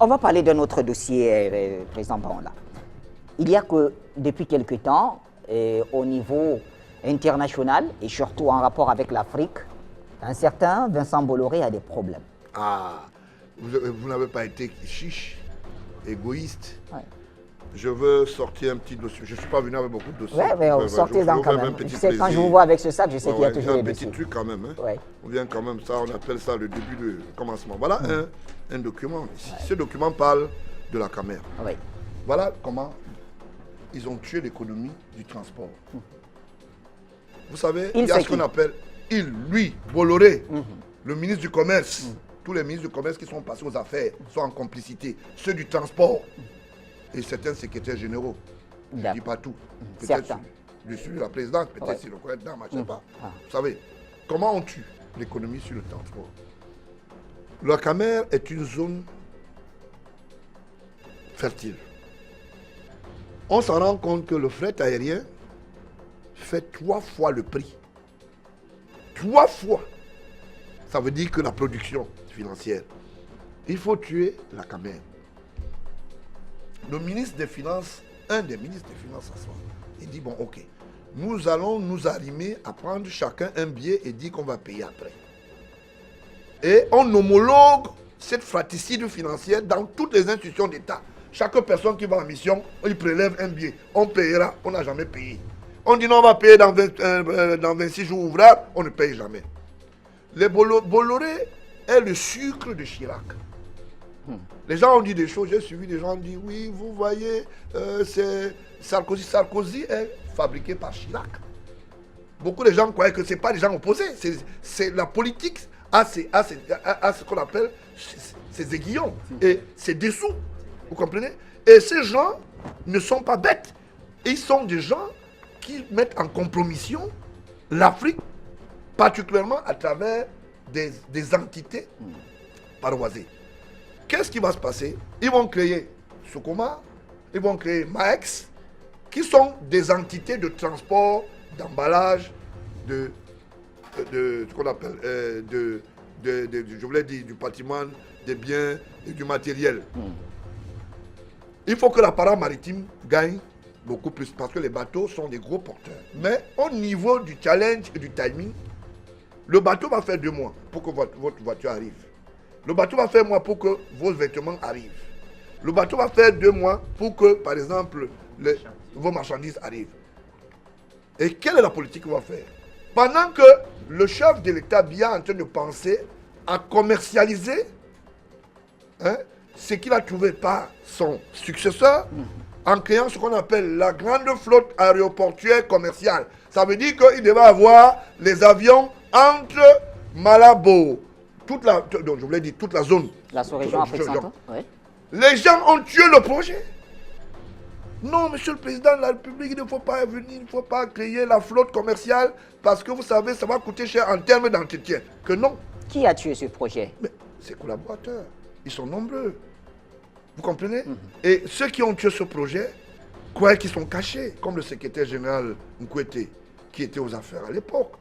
On va parler d'un autre dossier, Président Baola. Il y a que depuis quelque temps, au niveau international et surtout en rapport avec l'Afrique, un certain Vincent Bolloré a des problèmes. Ah, vous n'avez pas été chiche, égoïste. Ouais. Je veux sortir un petit dossier. Je ne suis pas venu avec beaucoup de dossiers. Oui, mais sortez-en quand même. Quand je vous vois avec ce sac, je sais qu'il y a toujours des dossiers. Un petit truc quand même. Hein. Ouais. On vient quand même, ça, on appelle ça le début du commencement. Voilà un document ici. Ce document parle de la caméra. Oui. Voilà comment ils ont tué l'économie du transport. Vous savez, il y a ce qu'on appelle, lui, Bolloré, le ministre du Commerce, tous les ministres du Commerce qui sont passés aux affaires sont en complicité, ceux du transport et certains secrétaires généraux. Je ne dis pas tout. Peut-être celui de la présidente, peut-être c'est le président, je ne sais pas. Vous savez, comment on tue l'économie sur le transport? La Camer est une zone fertile. On s'en rend compte que le fret aérien fait 3 fois le prix. 3 fois. Ça veut dire que la production financière. Il faut tuer la Camer. Le ministre des Finances, un des ministres des Finances s'assoit. Il dit, bon, ok, nous allons nous arrimer à prendre chacun un billet et dire qu'on va payer après. Et on homologue cette fratricide financière dans toutes les institutions d'État. Chaque personne qui va en mission, il prélève un billet. On payera, on n'a jamais payé. On dit non, on va payer dans 26 jours ouvrables, on ne paye jamais. Les Bolloré est le sucre de Chirac. Les gens ont dit des choses, j'ai suivi des gens qui ont dit oui, vous voyez, c'est Sarkozy. Sarkozy est fabriqué par Chirac. Beaucoup de gens croyaient que ce n'est pas des gens opposés. C'est la politique à ce qu'on appelle ses aiguillons et ses dessous. Vous comprenez? Et ces gens ne sont pas bêtes. Ils sont des gens qui mettent en compromission l'Afrique, particulièrement à travers des entités paroisées. Qu'est-ce qui va se passer? Ils vont créer Sokoma, ils vont créer Maex, qui sont des entités de transport, d'emballage, de ce qu'on appelle, je voulais dire, du patrimoine, des biens et du matériel. Il faut que l'appareil maritime gagne beaucoup plus parce que les bateaux sont des gros porteurs. Mais au niveau du challenge et du timing, le bateau va faire 2 mois pour que votre voiture arrive. Le bateau va faire 1 mois pour que vos vêtements arrivent. Le bateau va faire 2 mois pour que, par exemple, vos marchandises arrivent. Et quelle est la politique qu'on va faire? Pendant que le chef de l'État est en train de penser à commercialiser ce qu'il a trouvé par son successeur en créant ce qu'on appelle la grande flotte aéroportuaire commerciale. Ça veut dire qu'il devait avoir les avions entre Malabo, toute la zone. La sous-région Afrique centrale. Oui. Les gens ont tué le projet. Non, monsieur le président de la République, il ne faut pas venir, il ne faut pas créer la flotte commerciale parce que vous savez, ça va coûter cher en termes d'entretien. Que non. Qui a tué ce projet? Mais ses collaborateurs, ils sont nombreux. Vous comprenez? Et ceux qui ont tué ce projet, croient qu'ils sont cachés, comme le secrétaire général Nkwete, qui était aux affaires à l'époque.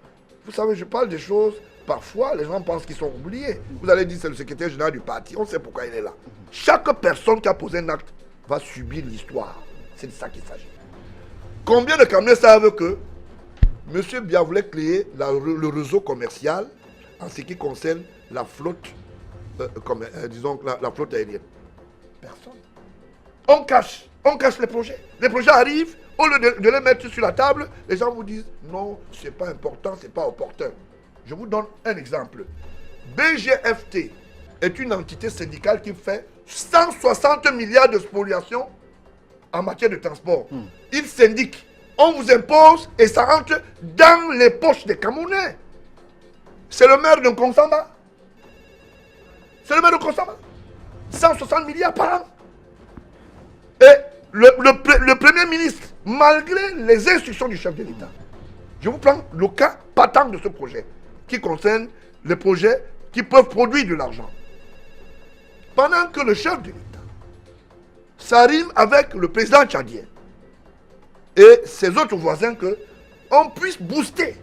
Vous savez, je parle des choses, parfois les gens pensent qu'ils sont oubliés. Vous allez dire c'est le secrétaire général du parti, on sait pourquoi il est là. Chaque personne qui a posé un acte va subir l'histoire. C'est de ça qu'il s'agit. Combien de Camerounais savent que M. Biya voulait créer le réseau commercial en ce qui concerne la flotte, disons la flotte aérienne? Personne. On cache les projets. Les projets arrivent, au lieu de les mettre sur la table, les gens vous disent non, c'est pas important, c'est pas opportun. Je vous donne un exemple. BGFT est une entité syndicale qui fait 160 milliards de spoliation en matière de transport. Il syndique. On vous impose et ça rentre dans les poches des Camerounais. C'est le maire de Konsamba. C'est le maire de Konsamba. 160 milliards par an. Et le Premier ministre, malgré les instructions du chef de l'État, je vous prends le cas patent de ce projet, qui concerne les projets qui peuvent produire de l'argent. Pendant que le chef de l'État s'arrime avec le président tchadien et ses autres voisins, qu'on puisse booster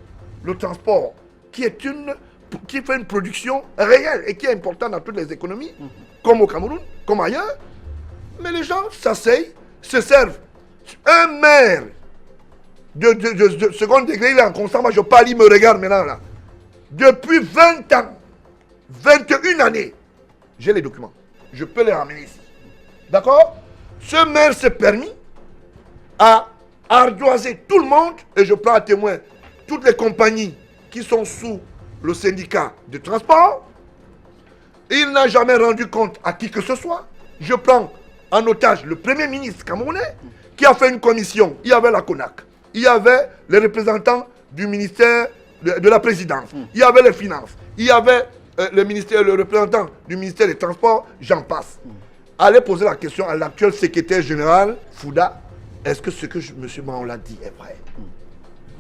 le transport, qui est une qui fait une production réelle et qui est importante dans toutes les économies, comme au Cameroun, comme ailleurs. Mais les gens s'asseyent, se servent. Un maire de second degré, il est en constant, moi je parle, il me regarde maintenant là. Depuis 20 ans, 21 années, j'ai les documents. Je peux les ramener ici. D'accord? Ce maire s'est permis à ardoiser tout le monde, et je prends à témoin toutes les compagnies qui sont sous le syndicat de transport. Il n'a jamais rendu compte à qui que ce soit. Je prends en otage le premier ministre camerounais qui a fait une commission. Il y avait la CONAC, il y avait les représentants du ministère de la présidence, il y avait les finances, il y avait le représentant du ministère des Transports, j'en passe. Allez poser la question à l'actuel secrétaire général, Fouda, est-ce que ce que M. Mahon a dit est vrai?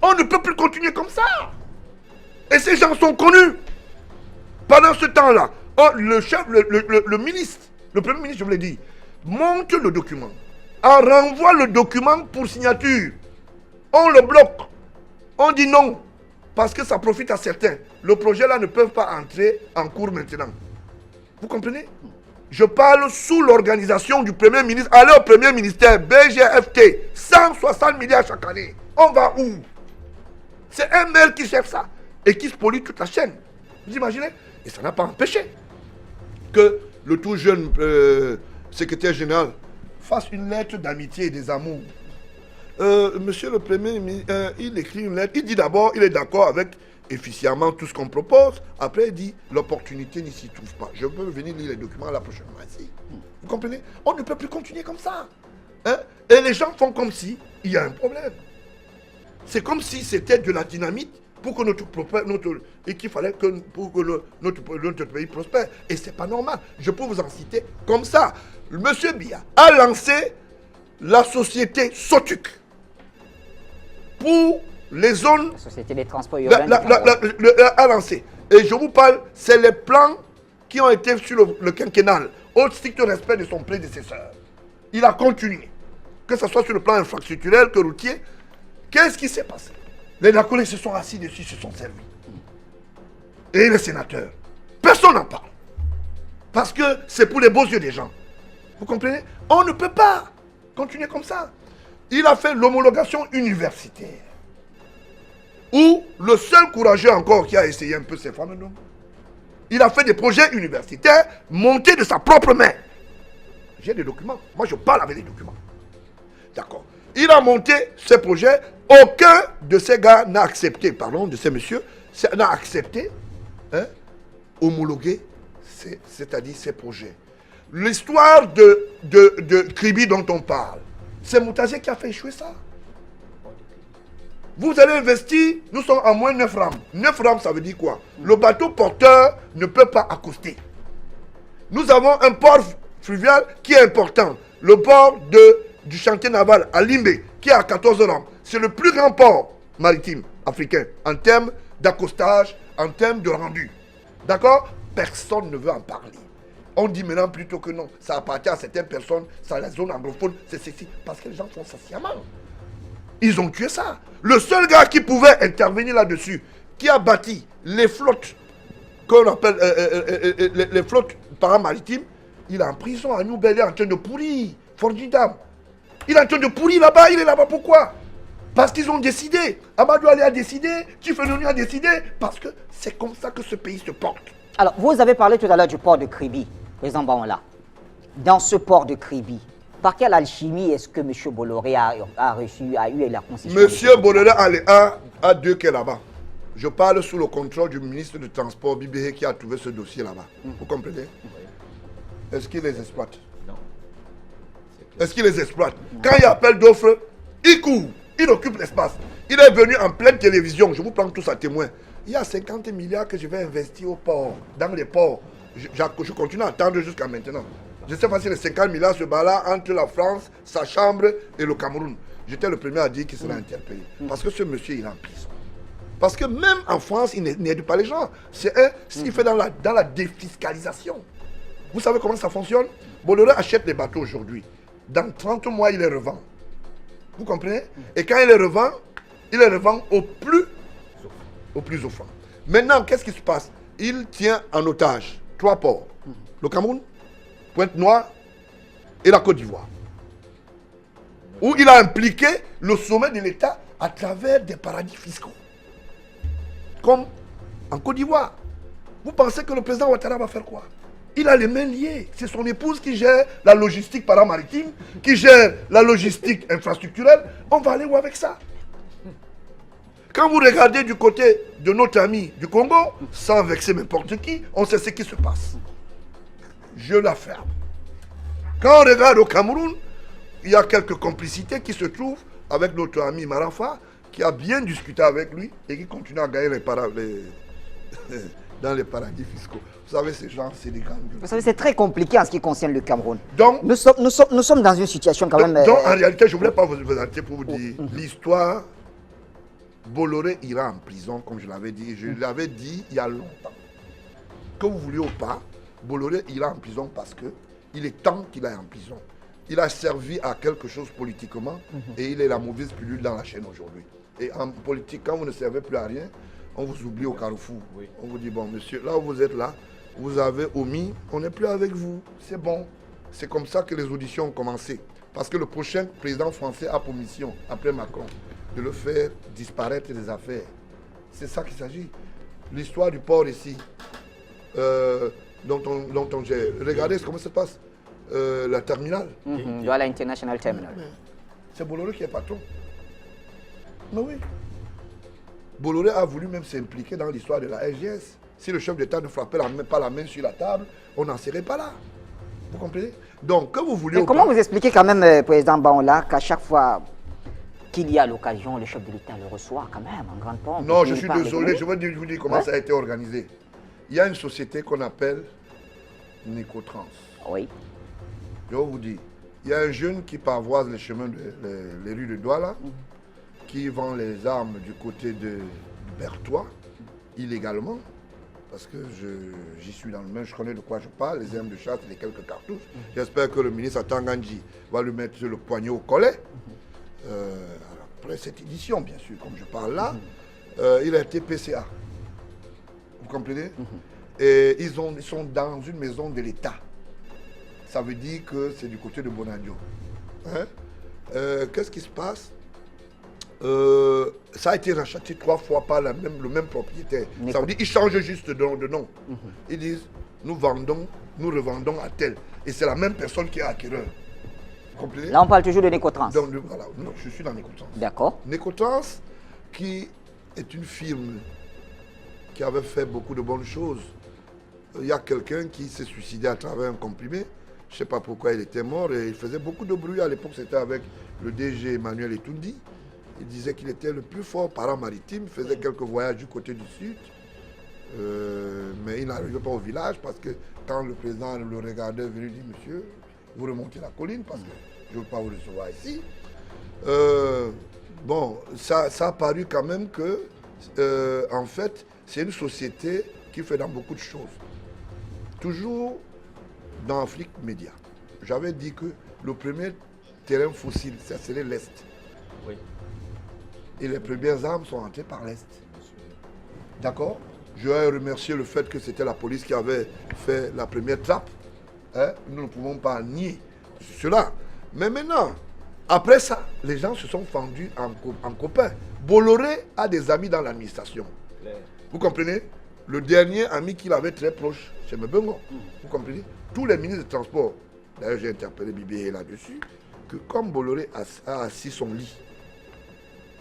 On ne peut plus continuer comme ça. Et ces gens sont connus. Pendant ce temps-là, le chef, le ministre, le premier ministre, je vous l'ai dit, monte le document. On renvoie le document pour signature. On le bloque. On dit non. Parce que ça profite à certains. Le projet-là ne peut pas entrer en cours maintenant. Vous comprenez? Je parle sous l'organisation du Premier ministre. Allez au Premier ministère, BGFT, 160 milliards chaque année. On va où? C'est un maire qui cherche ça et qui spolie toute la chaîne. Vous imaginez? Et ça n'a pas empêché que le tout jeune secrétaire général fasse une lettre d'amitié et des amours. Monsieur le Premier ministre, il écrit une lettre. Il dit d'abord, il est d'accord avec efficacement tout ce qu'on propose. Après, il dit, l'opportunité n'y s'y trouve pas. Je peux venir lire les documents la prochaine fois ici. Vous comprenez? On ne peut plus continuer comme ça. Hein? Et les gens font comme si il y a un problème. C'est comme si c'était de la dynamite pour que et qu'il fallait que notre pays prospère. Et c'est pas normal. Je peux vous en citer comme ça. Monsieur Biya a lancé la société Sotuc pour les zones. La société des transports urbains. A lancé. Et je vous parle, c'est les plans qui ont été sur le quinquennal, au strict respect de son prédécesseur. Il a continué. Que ce soit sur le plan infrastructurel que routier. Qu'est-ce qui s'est passé? Les Nakolais se sont assis dessus, se sont servis. Et les sénateurs. Personne n'en parle. Parce que c'est pour les beaux yeux des gens. Vous comprenez? On ne peut pas continuer comme ça. Il a fait l'homologation universitaire. Où le seul courageux encore qui a essayé un peu ces femmes, il a fait des projets universitaires montés de sa propre main. J'ai des documents. Moi, je parle avec les documents. D'accord. Il a monté ces projets. Aucun de ces gars n'a accepté, pardon, de ces messieurs, n'a accepté, homologuer, c'est-à-dire ces projets. L'histoire de Kribi dont on parle, c'est Moutazé qui a fait échouer ça. Vous allez investir, nous sommes à moins 9 rames. 9 rames, ça veut dire quoi? Le bateau porteur ne peut pas accoster. Nous avons un port fluvial qui est important. Le port du chantier naval à Limbe, qui est à 14 rames. C'est le plus grand port maritime africain en termes d'accostage, en termes de rendu. D'accord? Personne ne veut en parler. On dit maintenant plutôt que non, ça appartient à certaines personnes, c'est la zone anglophone, c'est ceci. Parce que les gens font ça sciemment. Ils ont tué ça. Le seul gars qui pouvait intervenir là-dessus, qui a bâti les flottes, qu'on appelle les flottes paramaritimes, il est en prison à New Delhi en train de pourrir. Formidable. Il est en train de pourrir là-bas, il est là-bas pourquoi? Parce qu'ils ont décidé. Amadou Ali a décidé, Tifenoni a décidé, parce que c'est comme ça que ce pays se porte. Alors, vous avez parlé tout à l'heure du port de Kribi, président Baola. Dans ce port de Kribi, par quelle alchimie est-ce que M. Bolloré a eu la constitution? M. Bolloré a deux quais là-bas. Je parle sous le contrôle du ministre du Transport, Bibé, qui a trouvé ce dossier là-bas. Vous comprenez? Est-ce qu'il les exploite? Non. Est-ce qu'il les exploite? Quand il y a appel d'offres, il court, il occupe l'espace. Il est venu en pleine télévision, je vous prends tous à témoin. Il y a 50 milliards que je vais investir au port, dans les ports. Je continue à attendre jusqu'à maintenant. Je ne sais pas si les 50 milliards se baladent entre la France, sa chambre et le Cameroun. J'étais le premier à dire qu'il sera interpellé. Parce que ce monsieur, il est en prison. Parce que même en France, il n'aide pas les gens. C'est ce qu'il fait dans la défiscalisation. Vous savez comment ça fonctionne? Bolloré achète les bateaux aujourd'hui. Dans 30 mois, il les revend. Vous comprenez? Et quand il les revend au plus offrant. Maintenant, qu'est-ce qui se passe? il tient en otage 3 ports. Le Cameroun, Pointe-Noire et la Côte d'Ivoire. Où il a impliqué le sommet de l'État à travers des paradis fiscaux. Comme en Côte d'Ivoire. Vous pensez que le président Ouattara va faire quoi? Il a les mains liées. C'est son épouse qui gère la logistique paramaritime, qui gère la logistique infrastructurelle. On va aller où avec ça? Quand vous regardez du côté de notre ami du Congo, sans vexer n'importe qui, on sait ce qui se passe. Je l'affirme. Quand on regarde au Cameroun, il y a quelques complicités qui se trouvent avec notre ami Marafa, qui a bien discuté avec lui et qui continue à gagner dans les paradis fiscaux. Vous savez, ces gens, c'est des grands. Vous savez, c'est très compliqué en ce qui concerne le Cameroun. Donc, nous sommes dans une situation quand même... Donc, en réalité, je ne voulais pas vous présenter pour vous dire l'histoire. Bolloré ira en prison, comme je l'avais dit. Je l'avais dit il y a longtemps. Que vous vouliez ou pas, Bolloré ira en prison parce qu'il est temps qu'il aille en prison. Il a servi à quelque chose politiquement et il est la mauvaise pilule dans la chaîne aujourd'hui. Et en politique, quand vous ne servez plus à rien, on vous oublie au carrefour. Oui. On vous dit, bon, monsieur, là où vous êtes là, vous avez omis, on n'est plus avec vous. C'est bon. C'est comme ça que les auditions ont commencé. Parce que le prochain président français a pour mission, après Macron, de le faire disparaître des affaires. C'est ça qu'il s'agit. L'histoire du port ici, dont j'ai regardé comment ça se passe. La terminale. Douala International Terminal. C'est Bolloré qui est patron. Mais oui. Bolloré a voulu même s'impliquer dans l'histoire de la SGS. Si le chef d'État ne frappait pas la main sur la table, on n'en serait pas là. Vous comprenez? Donc, que vous voulez... Comment vous expliquez quand même, Président Baola, qu'à chaque fois qu'il y a l'occasion, le chef de l'État le reçoit quand même en grande pompe? Non, je suis désolé, je vais vous dire comment ça a été organisé. Il y a une société qu'on appelle Nécotrans. Oui. Je vais vous dire, il y a un jeune qui pavoise les chemins, les rues de Douala, qui vend les armes du côté de Berthois, illégalement, parce que j'y suis dans le même, je connais de quoi je parle, les armes de chasse et les quelques cartouches. J'espère que le ministre Atangandji va lui mettre le poignet au collet. Après cette édition, bien sûr, comme je parle là, il a été PCA. Vous comprenez? Et ils sont dans une maison de l'État. Ça veut dire que c'est du côté de Bonadio. Hein? Qu'est-ce qui se passe? Ça a été racheté 3 fois par le même propriétaire. Ça veut dire qu'ils changent juste de nom. Ils disent, nous revendons à tel. Et c'est la même personne qui est acquéreur. Vous comprenez? Là, on parle toujours de Nécotrans. Donc, voilà, non, je suis dans Nécotrans. D'accord. Nécotrans, qui est une firme qui avait fait beaucoup de bonnes choses. Il y a quelqu'un qui s'est suicidé à travers un comprimé. Je ne sais pas pourquoi il était mort et il faisait beaucoup de bruit. À l'époque, c'était avec le DG Emmanuel Etoundi. Il disait qu'il était le plus fort paramaritime, il faisait quelques voyages du côté du sud. Mais il n'arrivait pas au village parce que quand le président le regardait, il venait dire, monsieur, vous remontez la colline parce que je ne veux pas vous recevoir ici. Bon, ça a paru quand même que, en fait, c'est une société qui fait dans beaucoup de choses. Toujours dans Afrique Média. J'avais dit que le premier terrain fossile, ça serait l'Est. Oui. Et les premières armes sont entrées par l'Est. D'accord? Je vais remercier le fait que c'était la police qui avait fait la première trappe. Hein? Nous ne pouvons pas nier cela. Mais maintenant, après ça, les gens se sont fendus en copains. Bolloré a des amis dans l'administration. Vous comprenez? Le dernier ami qu'il avait très proche, c'est Mbengo. Vous comprenez? Tous les ministres de transport, d'ailleurs j'ai interpellé Bibé là-dessus, que comme Bolloré a assis son lit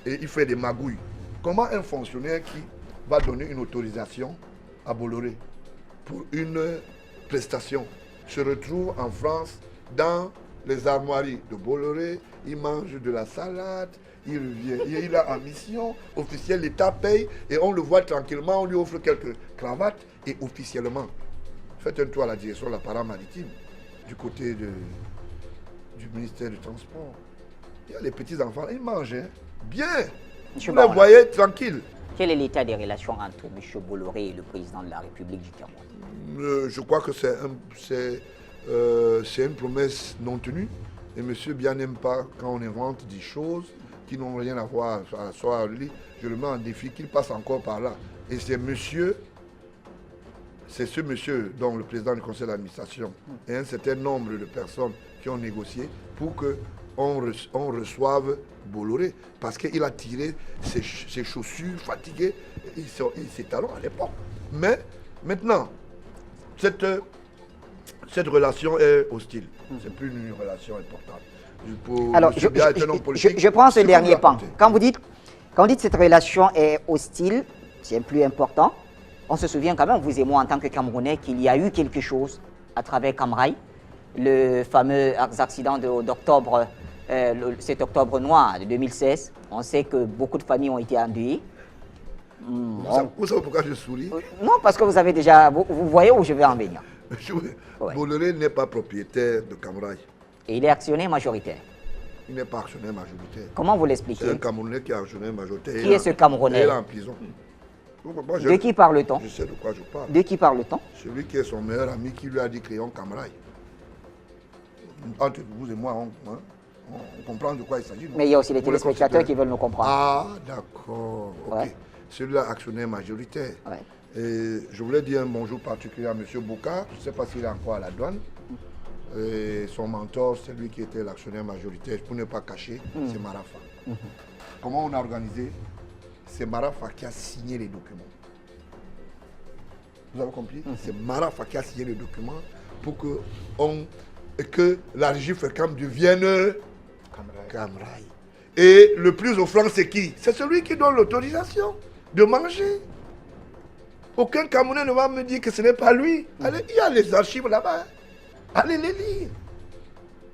et il fait des magouilles, comment un fonctionnaire qui va donner une autorisation à Bolloré pour une prestation se retrouve en France dans les armoiries de Bolloré, il mange de la salade, il revient, il est en mission, officiel, l'État paye et on le voit tranquillement, on lui offre quelques cravates et officiellement, faites un tour à la direction de la paramaritime du côté du ministère du Transport. Il y a les petits-enfants, ils mangent hein, bien, vous les voyez tranquilles. Quel est l'état des relations entre M. Bolloré et le président de la République du Cameroun? Je crois que c'est une promesse non tenue. Et monsieur bien n'aime pas quand on invente des choses qui n'ont rien à voir soit lui. Je le mets en défi qu'il passe encore par là. Et c'est monsieur c'est ce monsieur, dont le président du conseil d'administration, et un certain nombre de personnes qui ont négocié pour qu'on reçoive Bolloré, parce qu'il a tiré ses chaussures fatiguées et ses talons à l'époque. Mais maintenant, cette relation est hostile. C'est plus une relation importante. Alors, je prends ce dernier pan. Quand vous dites que cette relation est hostile, c'est plus important. On se souvient quand même, vous et moi, en tant que Camerounais, qu'il y a eu quelque chose à travers Camraï, le fameux accident d'octobre, cet octobre noir de 2016. On sait que beaucoup de familles ont été endeuillées. Vous savez pourquoi je souris? Non, parce que vous avez déjà... Vous voyez où je vais en venir. Bolloré n'est pas propriétaire de Camraï. Et il est actionnaire majoritaire. Il n'est pas actionnaire majoritaire. Comment vous l'expliquez? C'est un Camerounais qui est actionnaire majoritaire. Qui est ce Camerounais? Il est en prison. De qui parle-t-on? Je sais de quoi je parle. De qui parle-t-on? Celui qui est son meilleur ami qui lui a dit créons Camraï. Entre vous et moi, on comprend de quoi il s'agit. Mais il y a aussi les téléspectateurs qui veulent nous comprendre. Ah, d'accord. Okay. Ouais. Celui-là, actionnaire majoritaire. Ouais. Et je voulais dire un bonjour particulier à M. Bouka. Je ne sais pas s'il est encore à la douane. Et son mentor, c'est lui qui était l'actionnaire majoritaire. Pour ne pas cacher, c'est Marafa. Comment on a organisé? C'est Marafa qui a signé les documents. Vous avez compris? C'est Marafa qui a signé les documents pour que la régie FECAM devienne Camraï. Et le plus offrant, c'est qui? C'est celui qui donne l'autorisation de manger. Aucun Camerounais ne va me dire que ce n'est pas lui. Allez, il y a les archives là-bas. Allez les lire.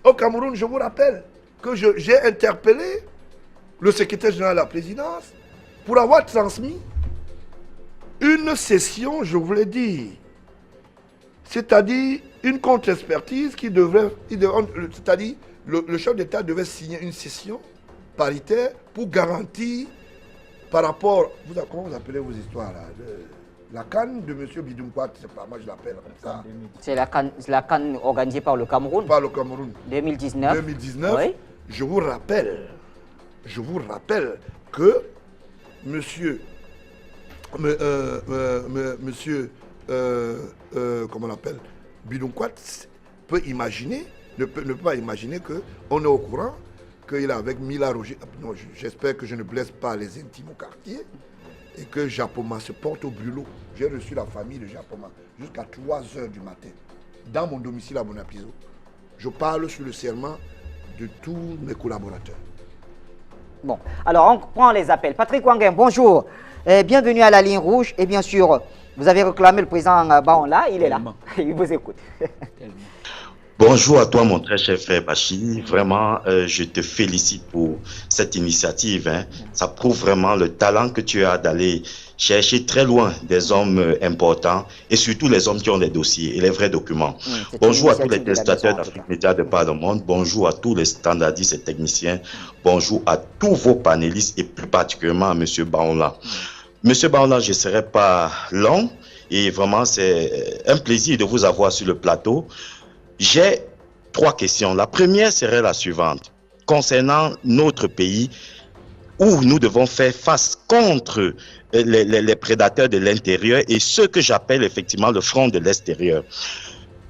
Au Cameroun, je vous rappelle que j'ai interpellé le secrétaire général de la présidence pour avoir transmis une session, je vous l'ai dit, c'est-à-dire une contre-expertise qui devrait, c'est-à-dire le chef d'État devait signer une session paritaire pour garantir par rapport, comment vous appelez vos histoires là, la canne de M. Bidunkwat, c'est pas moi je l'appelle comme ça. C'est la canne organisée par le Cameroun. Par le Cameroun. 2019. 2019. Oui. Je vous rappelle que monsieur, comment on l'appelle, Bidunkwat peut imaginer, ne peut pas imaginer qu'on est au courant qu'il est avec Mila Roger. Non, j'espère que je ne blesse pas les intimes au quartier et que Japoma se porte au brûlot. J'ai reçu la famille de Japoma jusqu'à 3 h du matin dans mon domicile à Bonapiso. Je parle sur le serment de tous mes collaborateurs. Bon, alors on prend les appels. Patrick Wanguin, bonjour. Bienvenue à la ligne rouge. Et bien sûr, vous avez réclamé le président Baonla, il est là. Il vous écoute. Bonjour à toi, mon très cher frère Bachir. Vraiment, je te félicite pour cette initiative. Hein. Ça prouve vraiment le talent que tu as d'aller chercher très loin des hommes importants et surtout les hommes qui ont les dossiers et les vrais documents. Bonjour à tous les téléspectateurs d'Afrique Média de par le monde. Bonjour à tous les standardistes et techniciens. Bonjour à tous vos panélistes et plus particulièrement à M. Baonla. Monsieur Baonla, je ne serai pas long et vraiment c'est un plaisir de vous avoir sur le plateau. J'ai 3 questions. La première serait la suivante. Concernant notre pays, où nous devons faire face contre les prédateurs de l'intérieur et ce que j'appelle effectivement le front de l'extérieur.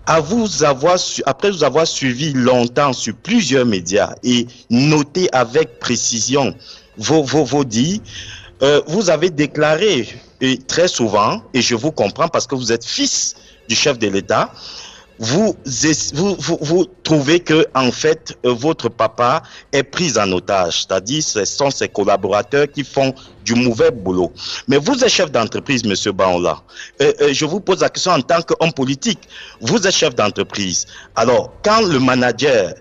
Après vous avoir suivi longtemps sur plusieurs médias et noté avec précision vos dits, vous avez déclaré très souvent, et je vous comprends parce que vous êtes fils du chef de l'État, vous trouvez que en fait votre papa est pris en otage, c'est-à-dire ce sont ses collaborateurs qui font du mauvais boulot. Mais vous êtes chef d'entreprise, monsieur Baonla. Je vous pose la question en tant qu'homme politique. Vous êtes chef d'entreprise. Alors, quand le manager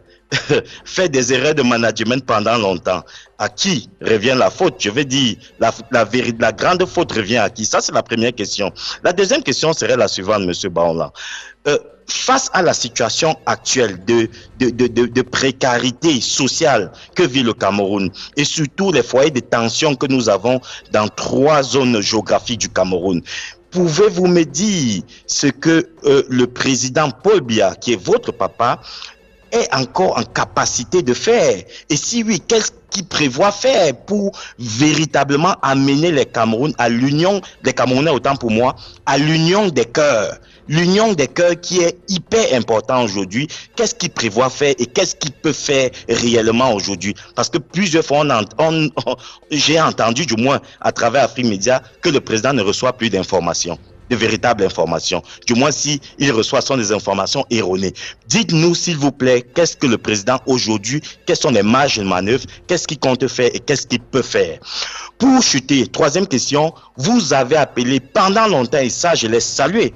fait des erreurs de management pendant longtemps, à qui revient la faute? Je veux dire, la grande faute revient à qui? Ça, c'est la première question. La deuxième question serait la suivante, monsieur Baonla. Face à la situation actuelle de précarité sociale que vit le Cameroun et surtout les foyers de tension que nous avons dans 3 zones géographiques du Cameroun, pouvez-vous me dire ce que le président Paul Biya, qui est votre papa, est encore en capacité de faire? Et si oui, qu'est-ce qu'il prévoit faire pour véritablement amener les Cameroun à l'union, des Camerounais autant pour moi, à l'union des cœurs? L'union des cœurs qui est hyper important aujourd'hui. Qu'est-ce qu'il prévoit faire et qu'est-ce qu'il peut faire réellement aujourd'hui? Parce que plusieurs fois, j'ai entendu, du moins à travers Afrique Média, que le président ne reçoit plus d'informations, de véritables informations. Du moins, si il reçoit, sont des informations erronées. Dites-nous, s'il vous plaît, qu'est-ce que le président aujourd'hui, quelles sont les marges de manœuvre, qu'est-ce qu'il compte faire et qu'est-ce qu'il peut faire? Pour chuter, troisième question, vous avez appelé pendant longtemps, et ça je l'ai salué,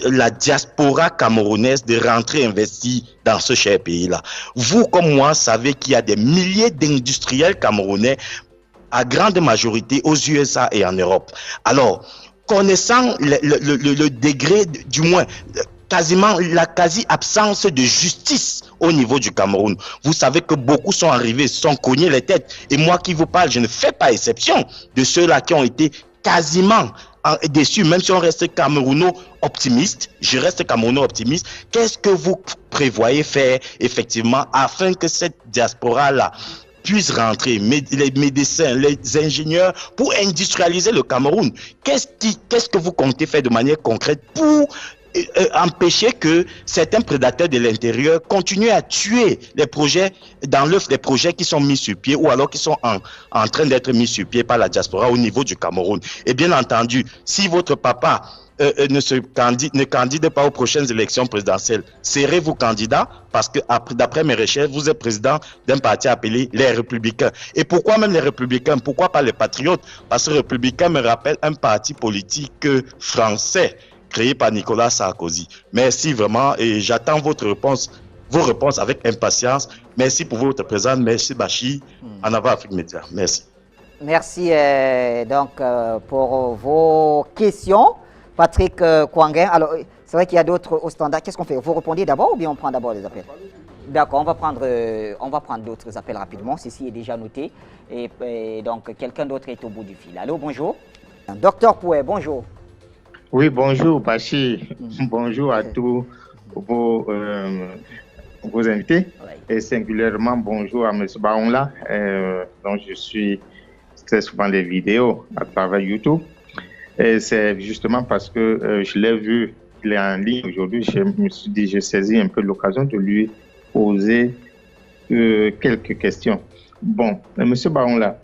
la diaspora camerounaise de rentrer investir dans ce cher pays-là. Vous, comme moi, savez qu'il y a des milliers d'industriels camerounais, à grande majorité aux USA et en Europe. Alors, connaissant le degré, du moins, quasiment la quasi-absence de justice au niveau du Cameroun. Vous savez que beaucoup sont arrivés, sont cognés les têtes. Et moi qui vous parle, je ne fais pas exception de ceux-là qui ont été quasiment déçus, même si on reste camerouno-optimiste. Je reste camerouno-optimiste. Qu'est-ce que vous prévoyez faire, effectivement, afin que cette diaspora-là puissent rentrer, les médecins, les ingénieurs, pour industrialiser le Cameroun? Qu'est-ce que vous comptez faire de manière concrète pour empêcher que certains prédateurs de l'intérieur continuent à tuer les projets, dans l'œuf des projets qui sont mis sur pied ou alors qui sont en train d'être mis sur pied par la diaspora au niveau du Cameroun? Et bien entendu, si votre papa ne candide pas aux prochaines élections présidentielles, serez-vous candidat? Parce que d'après mes recherches, vous êtes président d'un parti appelé les Républicains. Et pourquoi même les Républicains? Pourquoi pas les Patriotes? Parce que les Républicains me rappellent un parti politique français créé par Nicolas Sarkozy. Merci vraiment et j'attends vos réponses avec impatience. Merci pour votre présence. Merci Bachir. En avant Afrique Média. Merci. Merci pour vos questions. Patrick Kouanguin, alors c'est vrai qu'il y a d'autres au standard. Qu'est-ce qu'on fait? Vous répondez d'abord ou bien on prend d'abord les appels? D'accord, on va prendre d'autres appels rapidement. Ceci est déjà noté. Et donc, quelqu'un d'autre est au bout du fil. Allô, bonjour. Docteur Pouet, bonjour. Oui, bonjour, Bachir. Bonjour à tous vos invités. Oui. Et singulièrement, bonjour à M. Baonla, dont je suis très souvent les vidéos à travers YouTube. Et c'est justement parce que je l'ai vu, il est en ligne aujourd'hui, je me suis dit, j'ai saisi un peu l'occasion de lui poser quelques questions. Bon, M. Baonla,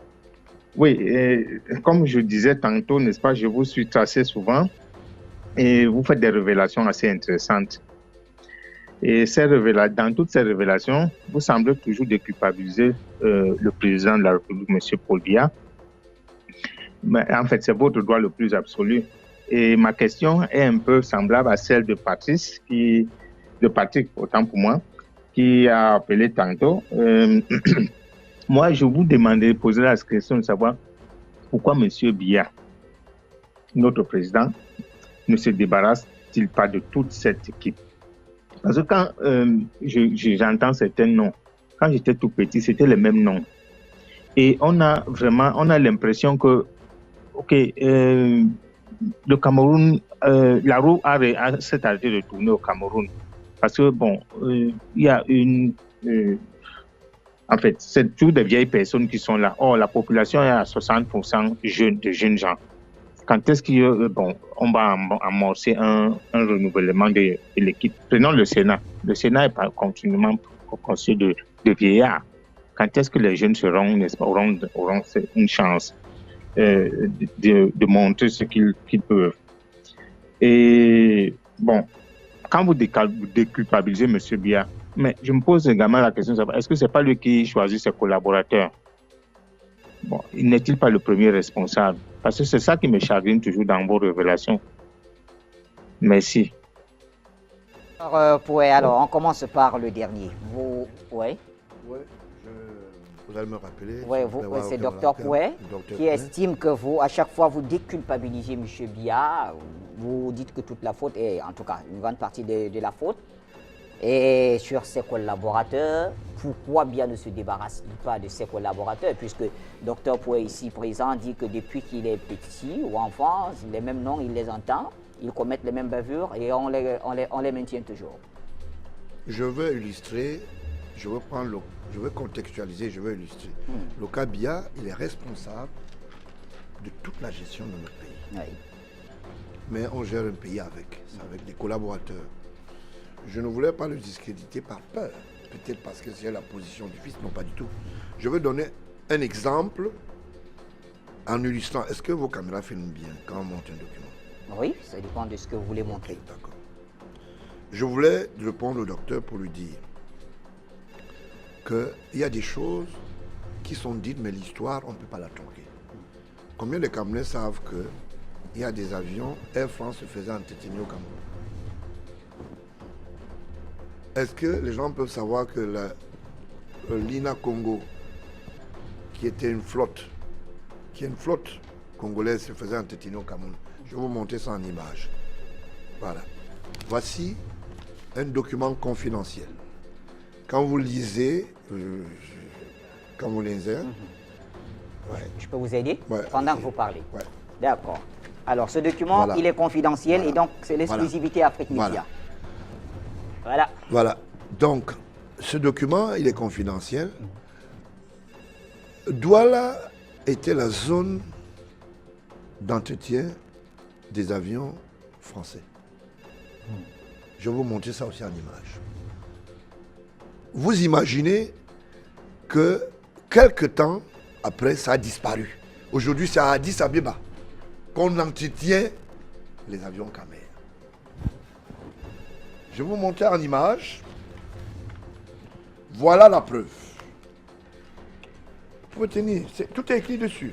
oui, comme je disais tantôt, n'est-ce pas, je vous suis assez souvent et vous faites des révélations assez intéressantes. Et dans toutes ces révélations, vous semblez toujours déculpabiliser le président de la République, M. Paul Biya. Mais en fait, c'est votre droit le plus absolu. Et ma question est un peu semblable à celle de Patrick, autant pour moi, qui a appelé tantôt. Moi, je vous demandais de poser la question de savoir pourquoi M. Biya, notre président, ne se débarrasse-t-il pas de toute cette équipe? Parce que quand j'entends certains noms, quand j'étais tout petit, c'était les mêmes noms. Et on a l'impression que, le Cameroun, la roue s'est arrêtée de tourner au Cameroun. Parce que, il y a en fait, c'est toutes des vieilles personnes qui sont là. Or, la population est à 60% de jeunes gens. Quand est-ce on va amorcer un renouvellement de l'équipe? Prenons le Sénat. Le Sénat est continuellement constitué de vieillards. Quand est-ce que les jeunes auront une chance de montrer ce qu'ils peuvent? Et quand vous déculpabilisez M. Biya, mais je me pose également la question, est-ce que ce n'est pas lui qui choisit ses collaborateurs? N'est-il pas le premier responsable? Parce que c'est ça qui me chagrine toujours dans vos révélations. Merci. Alors, on commence par le dernier. Vous, vous allez me rappeler. Oui, c'est Dr Pouet qui estime que vous, à chaque fois, vous déculpabilisez M. Biya. Vous dites que toute la faute est, en tout cas, une grande partie de la faute. Et sur ses collaborateurs, pourquoi Biya ne se débarrasse-t-il pas de ses collaborateurs? Puisque Dr Pouet, ici présent, dit que depuis qu'il est petit ou enfant, les mêmes noms, il les entend, ils commettent les mêmes bavures et on les maintient toujours. Je veux illustrer je vais contextualiser, je vais illustrer. Le cas Biya, il est responsable de toute la gestion de notre pays. Oui. Mais on gère un pays avec des collaborateurs. Je ne voulais pas le discréditer par peur, peut-être parce que c'est la position du fils, non pas du tout. Je vais donner un exemple en illustrant. Est-ce que vos caméras filment bien quand on monte un document? Oui, ça dépend de ce que vous voulez montrer. D'accord. Je voulais répondre au docteur pour lui dire qu'il y a des choses qui sont dites, mais l'histoire, on ne peut pas la tronquer. Combien de Camerounais savent qu'il y a des avions, Air France se faisait entretenir au Cameroun? Est-ce que les gens peuvent savoir que l'INA Congo, qui était une flotte, congolaise, se faisait entretenir au Cameroun? Je vais vous montrer ça en image. Voilà. Voici un document confidentiel. Quand vous lisez, ouais. Je peux vous aider Ouais, pendant ok. que vous parlez. Ouais. D'accord. Alors, ce document, Voilà. il est confidentiel Voilà. et donc c'est l'exclusivité Afrique Média. Voilà. Voilà. Donc, ce document, il est confidentiel. Douala était la zone d'entretien des avions français. Je vais vous montrer ça aussi en image. Vous imaginez que quelque temps après, ça a disparu. Aujourd'hui, c'est à Addis Abeba qu'on entretient les avions Camer. Je vais vous montrer en image. Voilà la preuve. Vous pouvez tenir, tout est écrit dessus.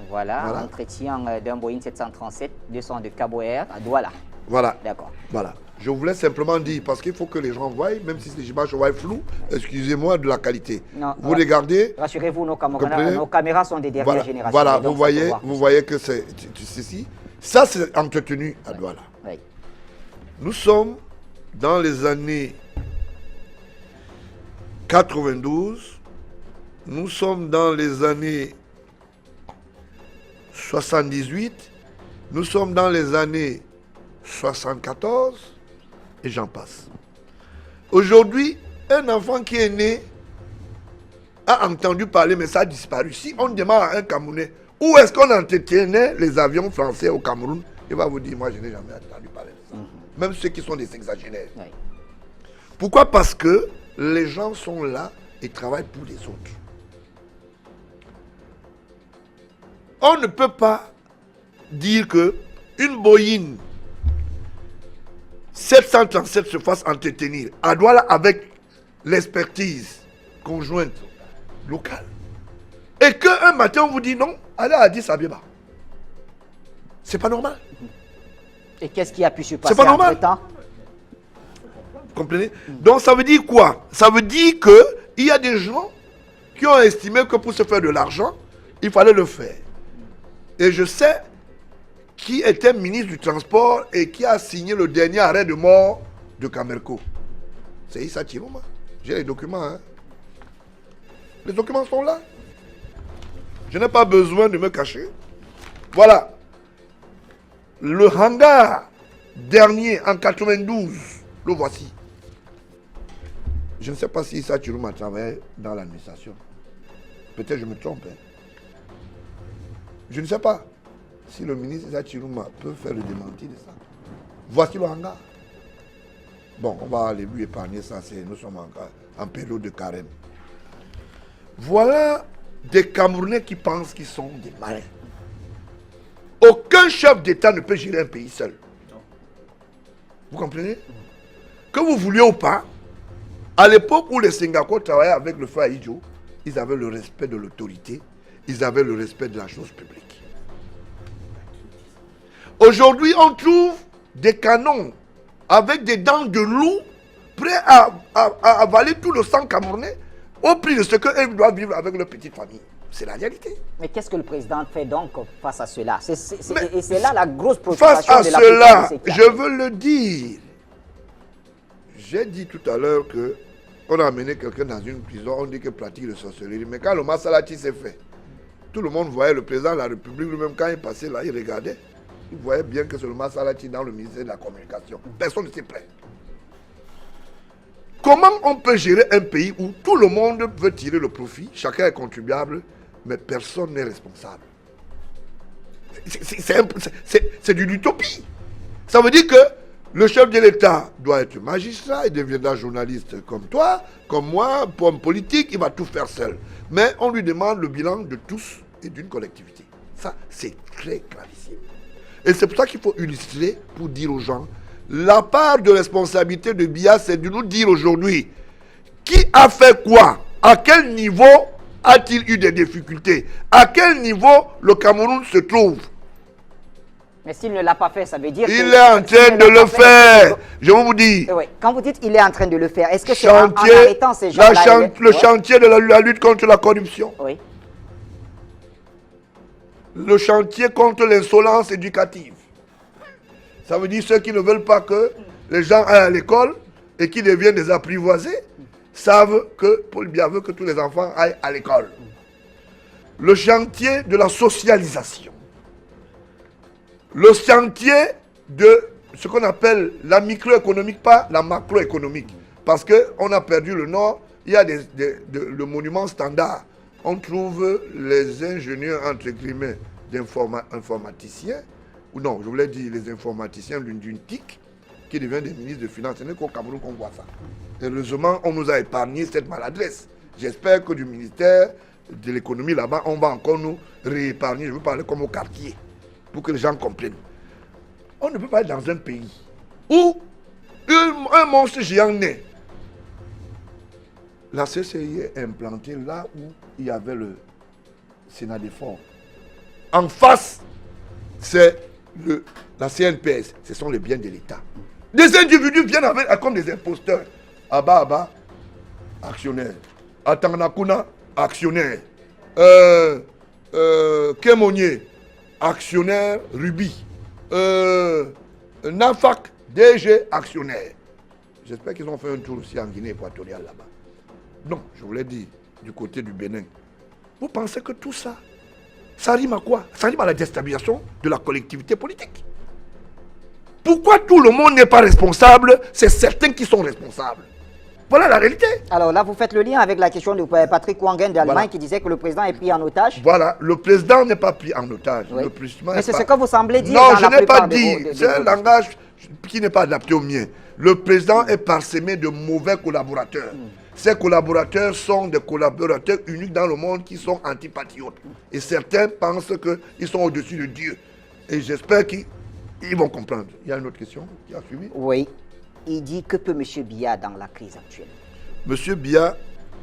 Voilà. Entretien d'un Boeing 737 200 de Cabo Air à Douala. Voilà. D'accord. Voilà. Je voulais simplement dire, parce qu'il faut que les gens voient, même si les images voient floues, excusez-moi de la qualité. Non, vous regardez. Rassurez-vous, comprenez? nos caméras sont des dernières Voilà, générations. voilà, et donc vous ça peut voir vous tout voyez que c'est ceci. Ça, c'est entretenu à Douala. ça. Oui. Nous sommes dans les années 92. Nous sommes dans les années 78. Nous sommes dans les années 74 et j'en passe. Aujourd'hui, un enfant qui est né a entendu parler, mais ça a disparu. Si on demande à un Camerounais où est-ce qu'on entretenait les avions français au Cameroun, il va vous dire, moi je n'ai jamais entendu parler de ça. Même ceux qui sont des sexagénaires. Oui. Pourquoi? Parce que les gens sont là et travaillent pour les autres. On ne peut pas dire que une Boeing 737 se fasse entretenir à Douala avec l'expertise conjointe locale. Et qu'un matin on vous dit non, allez à Addis Abeba. C'est pas normal. Et qu'est-ce qui a pu se passer pas normal. entre-temps? Vous comprenez? Donc ça veut dire quoi? Ça veut dire qu'il y a des gens qui ont estimé que pour se faire de l'argent, il fallait le faire. Et je sais qui était ministre du Transport et qui a signé le dernier arrêt de mort de Camerco. C'est Issa Chiroma. J'ai les documents. Hein. Les documents sont là. Je n'ai pas besoin de me cacher. Voilà. Le hangar dernier en 92, le voici. Je ne sais pas si Issa Chiroma travaille dans l'administration. Peut-être je me trompe. Hein. Je ne sais pas si le ministre Issa Chiroma peut faire le démenti de ça. Voici le hangar. Bon, on va aller lui épargner ça, nous sommes en période de carême. Voilà des Camerounais qui pensent qu'ils sont des malins. Aucun chef d'État ne peut gérer un pays seul. Vous comprenez? Que vous vouliez ou pas, à l'époque où les Singapore travaillaient avec le frère Idjo, ils avaient le respect de l'autorité, ils avaient le respect de la chose publique. Aujourd'hui, on trouve des canons avec des dents de loup prêts à avaler tout le sang camerounais au prix de ce qu'eux doivent vivre avec leur petite famille. C'est la réalité. Mais qu'est-ce que le président fait donc face à cela? Et c'est là la grosse Face préoccupation à de la cela, présidence. je veux le dire. J'ai dit tout à l'heure que on a amené quelqu'un dans une prison, on dit qu'il pratique le sorcellerie. Mais quand le Massalati s'est fait, tout le monde voyait le président de la République lui-même, quand il passait là, il regardait. Il voyait bien que c'est le Massalati dans le ministère de la Communication. Personne ne s'est prêt. Comment on peut gérer un pays où tout le monde veut tirer le profit, chacun est contribuable, mais personne n'est responsable? C'est d'une utopie. Ça veut dire que le chef de l'État doit être magistrat, il deviendra journaliste comme toi, comme moi, homme politique, il va tout faire seul. Mais on lui demande le bilan de tous et d'une collectivité. Ça, c'est très gravissime. Et c'est pour ça qu'il faut illustrer pour dire aux gens, la part de responsabilité de Biya, c'est de nous dire aujourd'hui, qui a fait quoi? À quel niveau a-t-il eu des difficultés? À quel niveau le Cameroun se trouve? Mais s'il ne l'a pas fait, ça veut dire qu'il est en train de le faire. Je vous dis. Oui. Quand vous dites qu'il est en train de le faire, est-ce que c'est en arrêtant ces gens-là le chantier de la lutte contre la corruption. Oui. Le chantier contre l'insolence éducative. Ça veut dire ceux qui ne veulent pas que les gens aillent à l'école et qui deviennent des apprivoisés savent que Paul Biya veut que tous les enfants aillent à l'école. Le chantier de la socialisation. Le chantier de ce qu'on appelle la microéconomique, pas la macroéconomique. Parce qu'on a perdu le Nord, il y a le monument standard. On trouve les ingénieurs, entre guillemets, informaticiens, ou non, je voulais dire les informaticiens d'une TIC, qui deviennent des ministres de Finances. Ce n'est qu'au Cameroun qu'on voit ça. Heureusement, on nous a épargné cette maladresse. J'espère que du ministère de l'économie là-bas, on va encore nous réépargner. Je veux parler comme au quartier, pour que les gens comprennent. On ne peut pas être dans un pays où un monstre géant naît. La CCI est implantée là où il y avait le Sénat des fonds. En face, c'est la CNPS. Ce sont les biens de l'État. Des individus viennent comme des imposteurs. Abba, actionnaire. Atanakuna, actionnaire. Kémonier, actionnaire Ruby. Nafak, DG, actionnaire. J'espère qu'ils ont fait un tour aussi en Guinée équatoriale là-bas. Non, je vous l'ai dit, du côté du Bénin. Vous pensez que tout ça, ça rime à quoi? Ça rime à la déstabilisation de la collectivité politique. Pourquoi tout le monde n'est pas responsable? C'est certains qui sont responsables. Voilà la réalité. Alors là, vous faites le lien avec la question de Patrick Wangen d'Allemagne, voilà, qui disait que le président est pris en otage. Voilà, le président n'est pas pris en otage. Oui. Mais c'est ce que vous semblez dire. Non, je n'ai pas dit. C'est un langage qui n'est pas adapté au mien. Le président est parsemé de mauvais collaborateurs. Ces collaborateurs sont des collaborateurs uniques dans le monde qui sont antipatriotes. Et certains pensent qu'ils sont au-dessus de Dieu. Et j'espère qu'ils vont comprendre. Il y a une autre question qui a suivi? Oui. Il dit que peut M. Biya dans la crise actuelle? M. Biya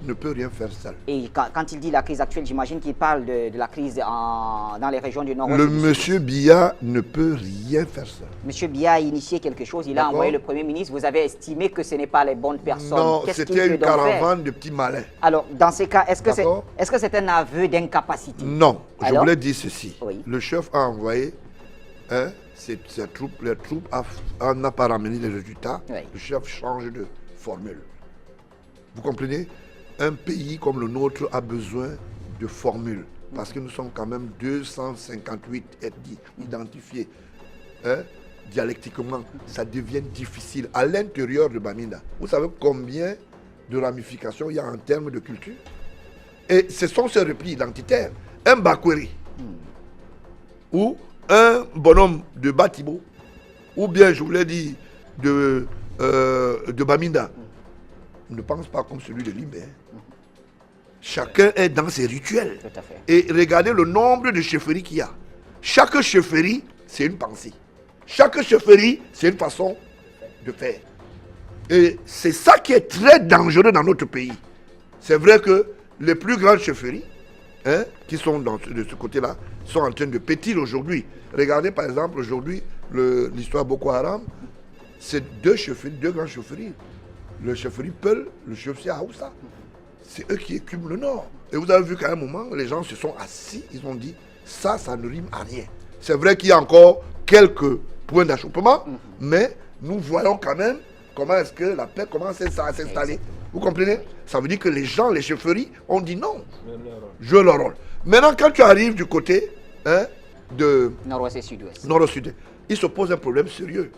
ne peut rien faire seul. Et quand il dit la crise actuelle, j'imagine qu'il parle de la crise dans les régions du Nord. Le M. Biya ne peut rien faire seul. M. Biya a initié quelque chose, il a envoyé le Premier ministre. Vous avez estimé que ce n'est pas les bonnes personnes. Non, c'était une caravane de petits malins. Alors, dans ces cas, est-ce que c'est un aveu d'incapacité? Non, je voulais dire ceci. Oui. Le chef a envoyé ses troupes, les troupes n'a pas ramené les résultats. Oui. Le chef change de formule. Vous comprenez? Un pays comme le nôtre a besoin de formules. Parce que nous sommes quand même 258 ethnies identifiées. Dialectiquement, ça devient difficile. À l'intérieur de Bamenda, vous savez combien de ramifications il y a en termes de culture? Et ce sont ces replis identitaires. Un Bakweri, ou un bonhomme de Batibo, ou bien, je voulais dire, de Bamenda, ne pense pas comme celui de Limbe. Chacun est dans ses rituels. Tout à fait. Et regardez le nombre de chefferies qu'il y a. Chaque chefferie, c'est une pensée. Chaque chefferie, c'est une façon de faire. Et c'est ça qui est très dangereux dans notre pays. C'est vrai que les plus grandes chefferies, qui sont de ce côté-là, sont en train de pétir aujourd'hui. Regardez par exemple aujourd'hui l'histoire Boko Haram, c'est deux grandes chefferies. Le chefferie Peul, le chefferie Aoussa. C'est eux qui écument le Nord. Et vous avez vu qu'à un moment, les gens se sont assis, ils ont dit, ça ne rime à rien. C'est vrai qu'il y a encore quelques points d'achoppement, mais nous voyons quand même comment est-ce que la paix commence à s'installer. Vous comprenez? Ça veut dire que les gens, les chefferies, ont dit non. Jouez leur rôle. Maintenant, quand tu arrives du côté de Nord-Ouest et Sud-Ouest, il se pose un problème sérieux.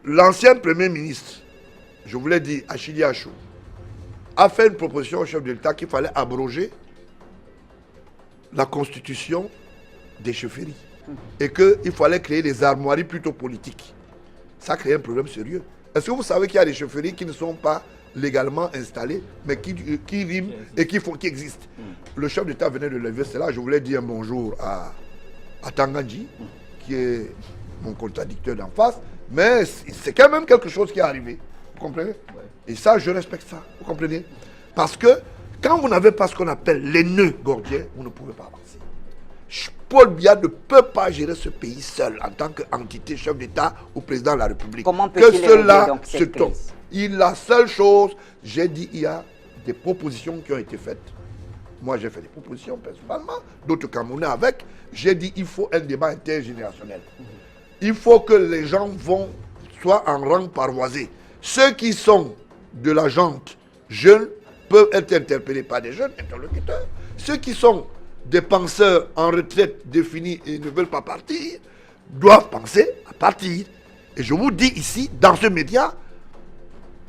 L'ancien Premier ministre je voulais dire, Achille Achou a fait une proposition au chef de l'État qu'il fallait abroger la constitution des chefferies et qu'il fallait créer des armoiries plutôt politiques. Ça crée un problème sérieux. Est-ce que vous savez qu'il y a des chefferies qui ne sont pas légalement installées, mais qui riment et qui existent? Le chef d'État venait de lever cela. Je voulais dire un bonjour à Tanganji, qui est mon contradicteur d'en face, mais c'est quand même quelque chose qui est arrivé. Vous comprenez? Et ça, je respecte ça. Vous comprenez? Parce que quand vous n'avez pas ce qu'on appelle les nœuds gordiens, vous ne pouvez pas avancer. Paul Biya ne peut pas gérer ce pays seul en tant qu'entité chef d'État ou président de la République. Comment peut-il cela donc se cette tombe. crise? La seule chose, j'ai dit, il y a des propositions qui ont été faites. Moi, j'ai fait des propositions principalement, d'autres Camerounais avec. J'ai dit, il faut un débat intergénérationnel. Il faut que les gens soient en rang paroisé. Ceux qui sont de la gente jeunes peuvent être interpellés par des jeunes interlocuteurs. Ceux qui sont des penseurs en retraite définis et ne veulent pas partir, doivent penser à partir. Et je vous dis ici, dans ce média,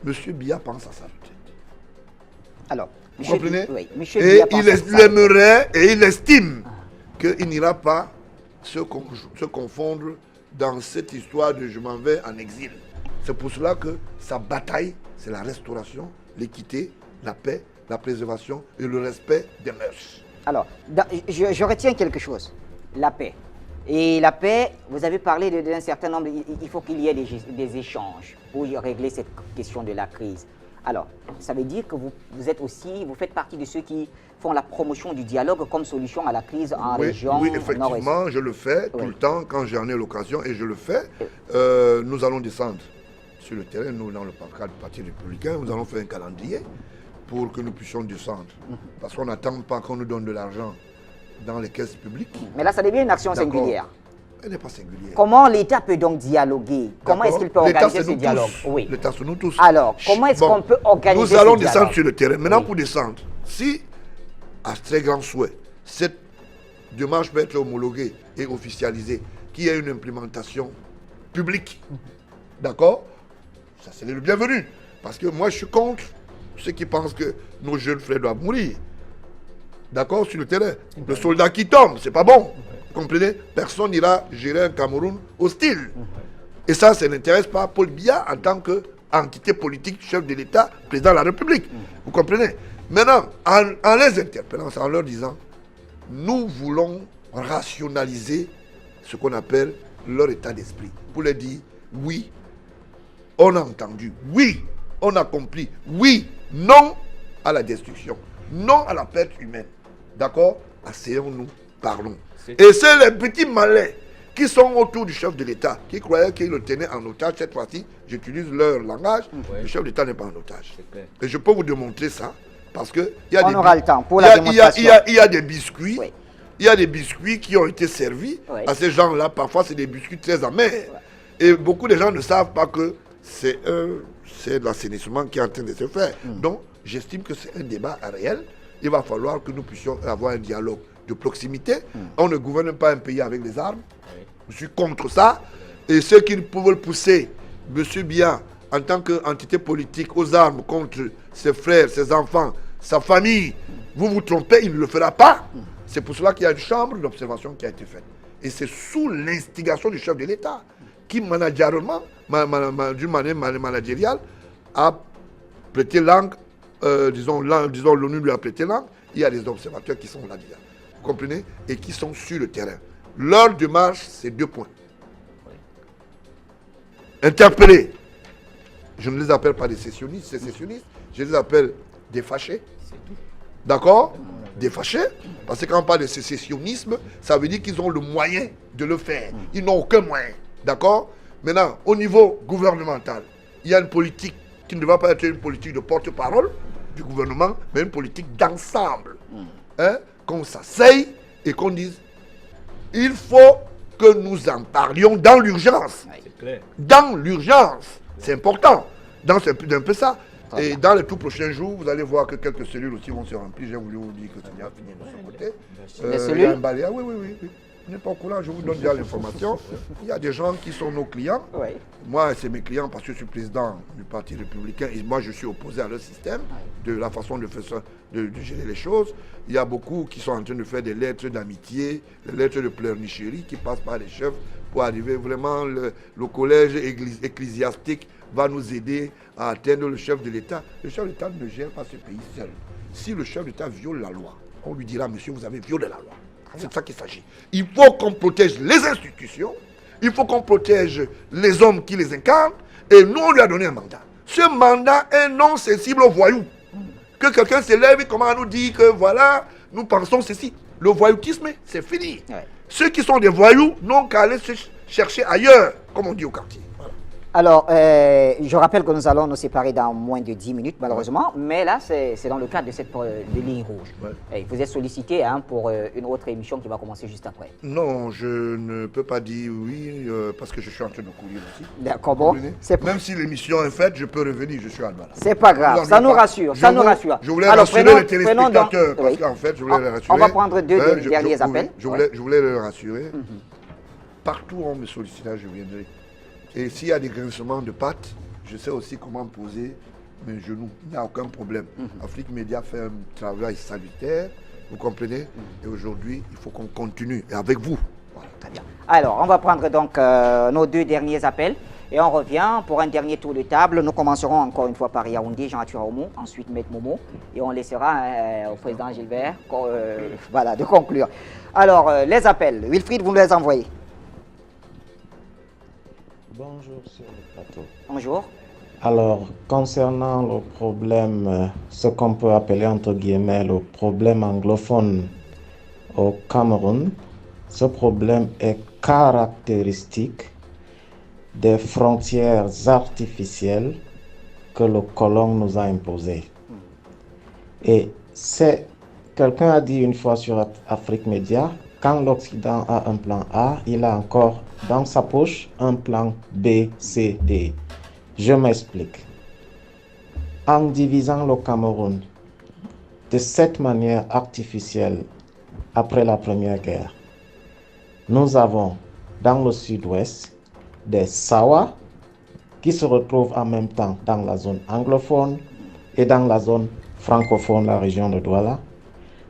M. Biya pense à sa retraite. Alors, vous comprenez? Oui, et il aimerait et il estime qu'il n'ira pas se confondre dans cette histoire de je m'en vais en exil. C'est pour cela que sa bataille, c'est la restauration, l'équité, la paix, la préservation et le respect des mœurs. Alors, je retiens quelque chose, la paix. Et la paix, vous avez parlé d'un certain nombre, il faut qu'il y ait des échanges pour régler cette question de la crise. Alors, ça veut dire que vous faites partie de ceux qui font la promotion du dialogue comme solution à la crise en région. Oui, effectivement, je le fais tout le temps quand j'en ai l'occasion et je le fais. Nous allons descendre sur le terrain, nous, dans le cadre du Parti républicain, nous allons faire un calendrier pour que nous puissions descendre. Parce qu'on n'attend pas qu'on nous donne de l'argent dans les caisses publiques. Mais là, ça devient une action singulière. Elle n'est pas singulière. Comment l'État peut donc dialoguer? Comment est-ce qu'il peut organiser ce dialogue? Oui. L'État, c'est nous tous. Alors, comment est-ce qu'on peut organiser ce dialogue? Nous allons descendre sur le terrain. Maintenant, pour descendre, si, à très grand souhait, cette démarche peut être homologuée et officialisée, qu'il y ait une implémentation publique, d'accord? Ça, c'est le bienvenu. Parce que moi, je suis contre ceux qui pensent que nos jeunes frères doivent mourir. D'accord, sur le terrain. Le soldat qui tombe, c'est pas bon. Vous comprenez? Personne n'ira gérer un Cameroun hostile. Et ça n'intéresse pas Paul Biya en tant qu'entité politique, chef de l'État, président de la République. Vous comprenez? Maintenant, en les interpellant, en leur disant, nous voulons rationaliser ce qu'on appelle leur état d'esprit. Pour leur dire, oui, on a entendu, oui, on a compris, oui, non à la destruction, non à la perte humaine. D'accord? Asseyons-nous, parlons. Et c'est les petits malins qui sont autour du chef de l'État, qui croyaient qu'il le tenait en otage. Cette fois-ci, j'utilise leur langage, le chef de l'État n'est pas en otage. Et je peux vous démontrer ça, parce qu'il y a il y a des biscuits. Il y a des biscuits qui ont été servis à ces gens-là. Parfois, c'est des biscuits très amers. Et beaucoup de gens ne savent pas que c'est l'assainissement qui est en train de se faire. Donc, j'estime que c'est un débat réel. Il va falloir que nous puissions avoir un dialogue de proximité. On ne gouverne pas un pays avec des armes. Je suis contre ça. Et ceux qui peuvent pousser M. Biya en tant qu'entité politique aux armes contre ses frères, ses enfants, sa famille, vous vous trompez, il ne le fera pas. C'est pour cela qu'il y a une chambre d'observation qui a été faite. Et c'est sous l'instigation du chef de l'État qui, managérialement, d'une manière managériale, a prêté langue, disons l'ONU lui a prêté langue. Il y a des observateurs qui sont là déjà. Vous comprenez? Et qui sont sur le terrain. Leur démarche, c'est 2 points. Interpeller. Je ne les appelle pas des sécessionnistes, je les appelle des fâchés. D'accord? Des fâchés. Parce que quand on parle de sécessionnisme, ça veut dire qu'ils ont le moyen de le faire. Ils n'ont aucun moyen. D'accord? Maintenant, au niveau gouvernemental, il y a une politique qui ne va pas être une politique de porte-parole du gouvernement, mais une politique d'ensemble. Qu'on s'asseye et qu'on dise, il faut que nous en parlions dans l'urgence. Dans l'urgence. C'est important. C'est un peu ça. Et dans les tout prochains jours, vous allez voir que quelques cellules aussi vont se remplir. J'ai voulu vous dire que ça vient finir de ce côté. Les cellules? Oui. Vous n'êtes pas au courant, je vous donne déjà l'information. Il y a des gens qui sont nos clients. Oui. Moi, c'est mes clients parce que je suis président du Parti républicain et moi, je suis opposé à leur système, de la façon de faire ça, de gérer les choses. Il y a beaucoup qui sont en train de faire des lettres d'amitié, des lettres de pleurnicherie qui passent par les chefs pour arriver vraiment. Le collège ecclésiastique va nous aider à atteindre le chef de l'État. Le chef de l'État ne gère pas ce pays seul. Si le chef d'État viole la loi, on lui dira, monsieur, vous avez violé la loi. C'est de ça qu'il s'agit. Il faut qu'on protège les institutions, il faut qu'on protège les hommes qui les incarnent, et nous, on lui a donné un mandat. Ce mandat est non sensible aux voyous. Que quelqu'un se lève et commence à nous dire que voilà, nous pensons ceci. Le voyoutisme, c'est fini. Ouais. Ceux qui sont des voyous n'ont qu'à aller se chercher ailleurs, comme on dit au quartier. Alors, je rappelle que nous allons nous séparer dans moins de 10 minutes, malheureusement, mais là, c'est dans le cadre de cette de ligne rouge. Ouais. Et vous êtes sollicité pour une autre émission qui va commencer juste après. Non, je ne peux pas dire oui, parce que je suis en train de courir aussi. D'accord, bon. Même si l'émission est faite, je peux revenir, je suis à Douala. C'est pas grave, ça nous rassure, ça nous rassure. Je voulais rassurer les téléspectateurs, parce qu'en fait, je voulais les rassurer. On va prendre deux derniers appels. Je voulais les rassurer. Partout où on me sollicitera, je viendrai. Et s'il y a des grincements de pattes, je sais aussi comment poser mes genoux. Il n'y a aucun problème. Afrique Média fait un travail salutaire, vous comprenez? Et aujourd'hui, il faut qu'on continue. Et avec vous. Voilà. Très bien. Alors, on va prendre donc nos deux derniers appels. Et on revient pour un dernier tour de table. Nous commencerons encore une fois par Yaoundé, Jean Aturaomo, ensuite Maître Momo. Et on laissera au président Gilbert voilà, de conclure. Alors, les appels. Wilfried, vous nous les envoyez. Bonjour sur le plateau. Bonjour. Alors, concernant le problème, ce qu'on peut appeler entre guillemets le problème anglophone au Cameroun, ce problème est caractéristique des frontières artificielles que le colon nous a imposées. Et c'est, quelqu'un a dit une fois sur Afrique Média, quand l'Occident a un plan A, il a encore dans sa poche un plan B, C, D. Je m'explique. En divisant le Cameroun de cette manière artificielle après la Première Guerre, nous avons dans le sud-ouest des Sawa qui se retrouvent en même temps dans la zone anglophone et dans la zone francophone, la région de Douala.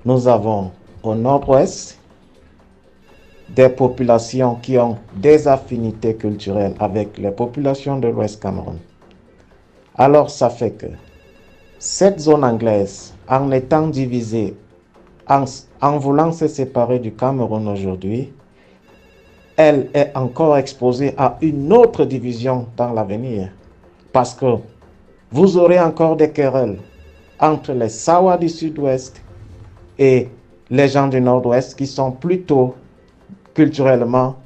Nous avons au nord-ouest des populations qui ont des affinités culturelles avec les populations de l'Ouest Cameroun. Alors ça fait que cette zone anglaise, en étant divisée, en voulant se séparer du Cameroun aujourd'hui, elle est encore exposée à une autre division dans l'avenir. Parce que vous aurez encore des querelles entre les Sawa du sud-ouest et les gens du nord-ouest qui sont plutôt culturellement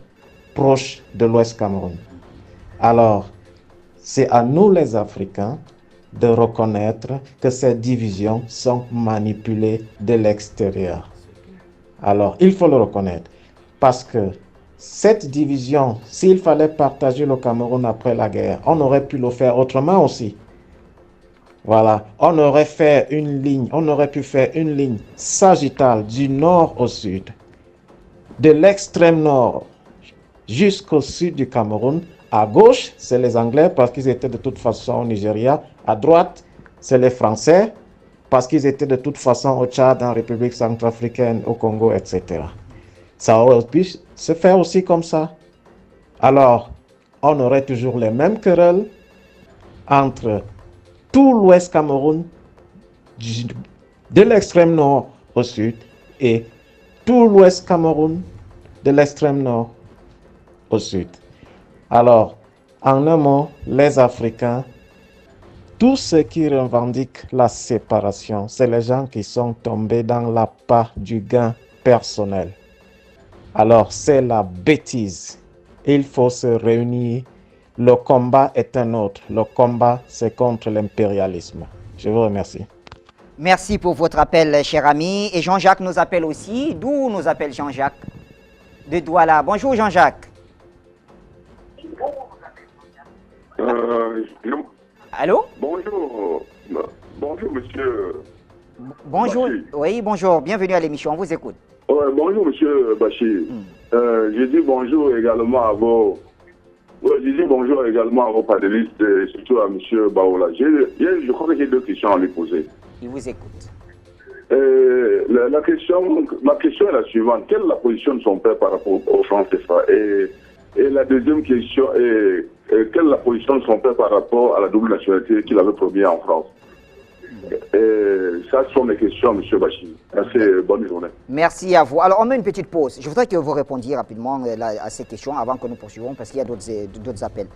proches de l'Ouest Cameroun. Alors, c'est à nous les Africains de reconnaître que ces divisions sont manipulées de l'extérieur. Alors, il faut le reconnaître. Parce que cette division, s'il fallait partager le Cameroun après la guerre, on aurait pu le faire autrement aussi. Voilà, on aurait fait une ligne, on aurait pu faire une ligne sagittale du nord au sud, de l'extrême nord jusqu'au sud du Cameroun. À gauche, c'est les Anglais parce qu'ils étaient de toute façon au Nigeria. À droite, c'est les Français parce qu'ils étaient de toute façon au Tchad, en République centrafricaine, au Congo, etc. Ça aurait pu se faire aussi comme ça. Alors, on aurait toujours les mêmes querelles entre tout l'Ouest Cameroun, de l'extrême nord au sud, et tout l'Ouest Cameroun, de l'extrême nord au sud. Alors, en un mot, les Africains, tous ceux qui revendiquent la séparation, c'est les gens qui sont tombés dans l'appât du gain personnel. Alors, c'est la bêtise. Il faut se réunir. Le combat est un autre. Le combat, c'est contre l'impérialisme. Je vous remercie. Merci pour votre appel, cher ami. Et Jean-Jacques nous appelle aussi. D'où nous appelle Jean-Jacques? De Douala. Bonjour, Jean-Jacques. Allô? Bonjour. Bonjour, monsieur. Bonjour. Oui, bonjour. Bienvenue à l'émission. On vous écoute. Bonjour, monsieur Bachir. Je dis bonjour également à vos... je dis bonjour également à vos panélistes, et surtout à monsieur Baola. Je crois que j'ai 2 questions à lui poser. Il vous écoute. Ma question est la suivante. Quelle est la position de son père par rapport au franc CFA? Et la deuxième question est quelle est la position de son père par rapport à la double nationalité qu'il avait promis en France? Ça sont mes questions, M. Bachir. Merci, bonne journée. Merci à vous. Alors, on met une petite pause. Je voudrais que vous répondiez rapidement à ces questions avant que nous poursuivons, parce qu'il y a d'autres appels.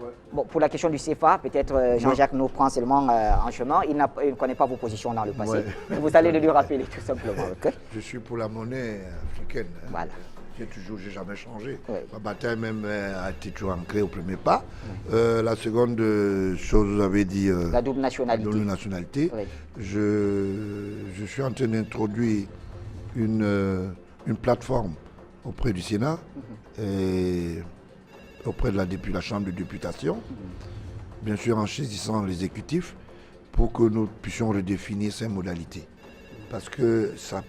Ouais. Bon, pour la question du CFA, peut-être Jean-Jacques nous prend seulement en chemin. Il ne connaît pas vos positions dans le passé. Ouais. Vous allez le lui rappeler, tout simplement. Okay? Je suis pour la monnaie africaine. Voilà. J'ai jamais changé. Oui. Ma bataille même a été toujours ancrée au premier pas. Oui. La seconde chose, vous avez dit... la double nationalité. Double nationalité. Oui. Je suis en train d'introduire une plateforme auprès du Sénat et auprès de la Chambre de députation, bien sûr en saisissant l'exécutif, pour que nous puissions redéfinir ces modalités. Parce que ça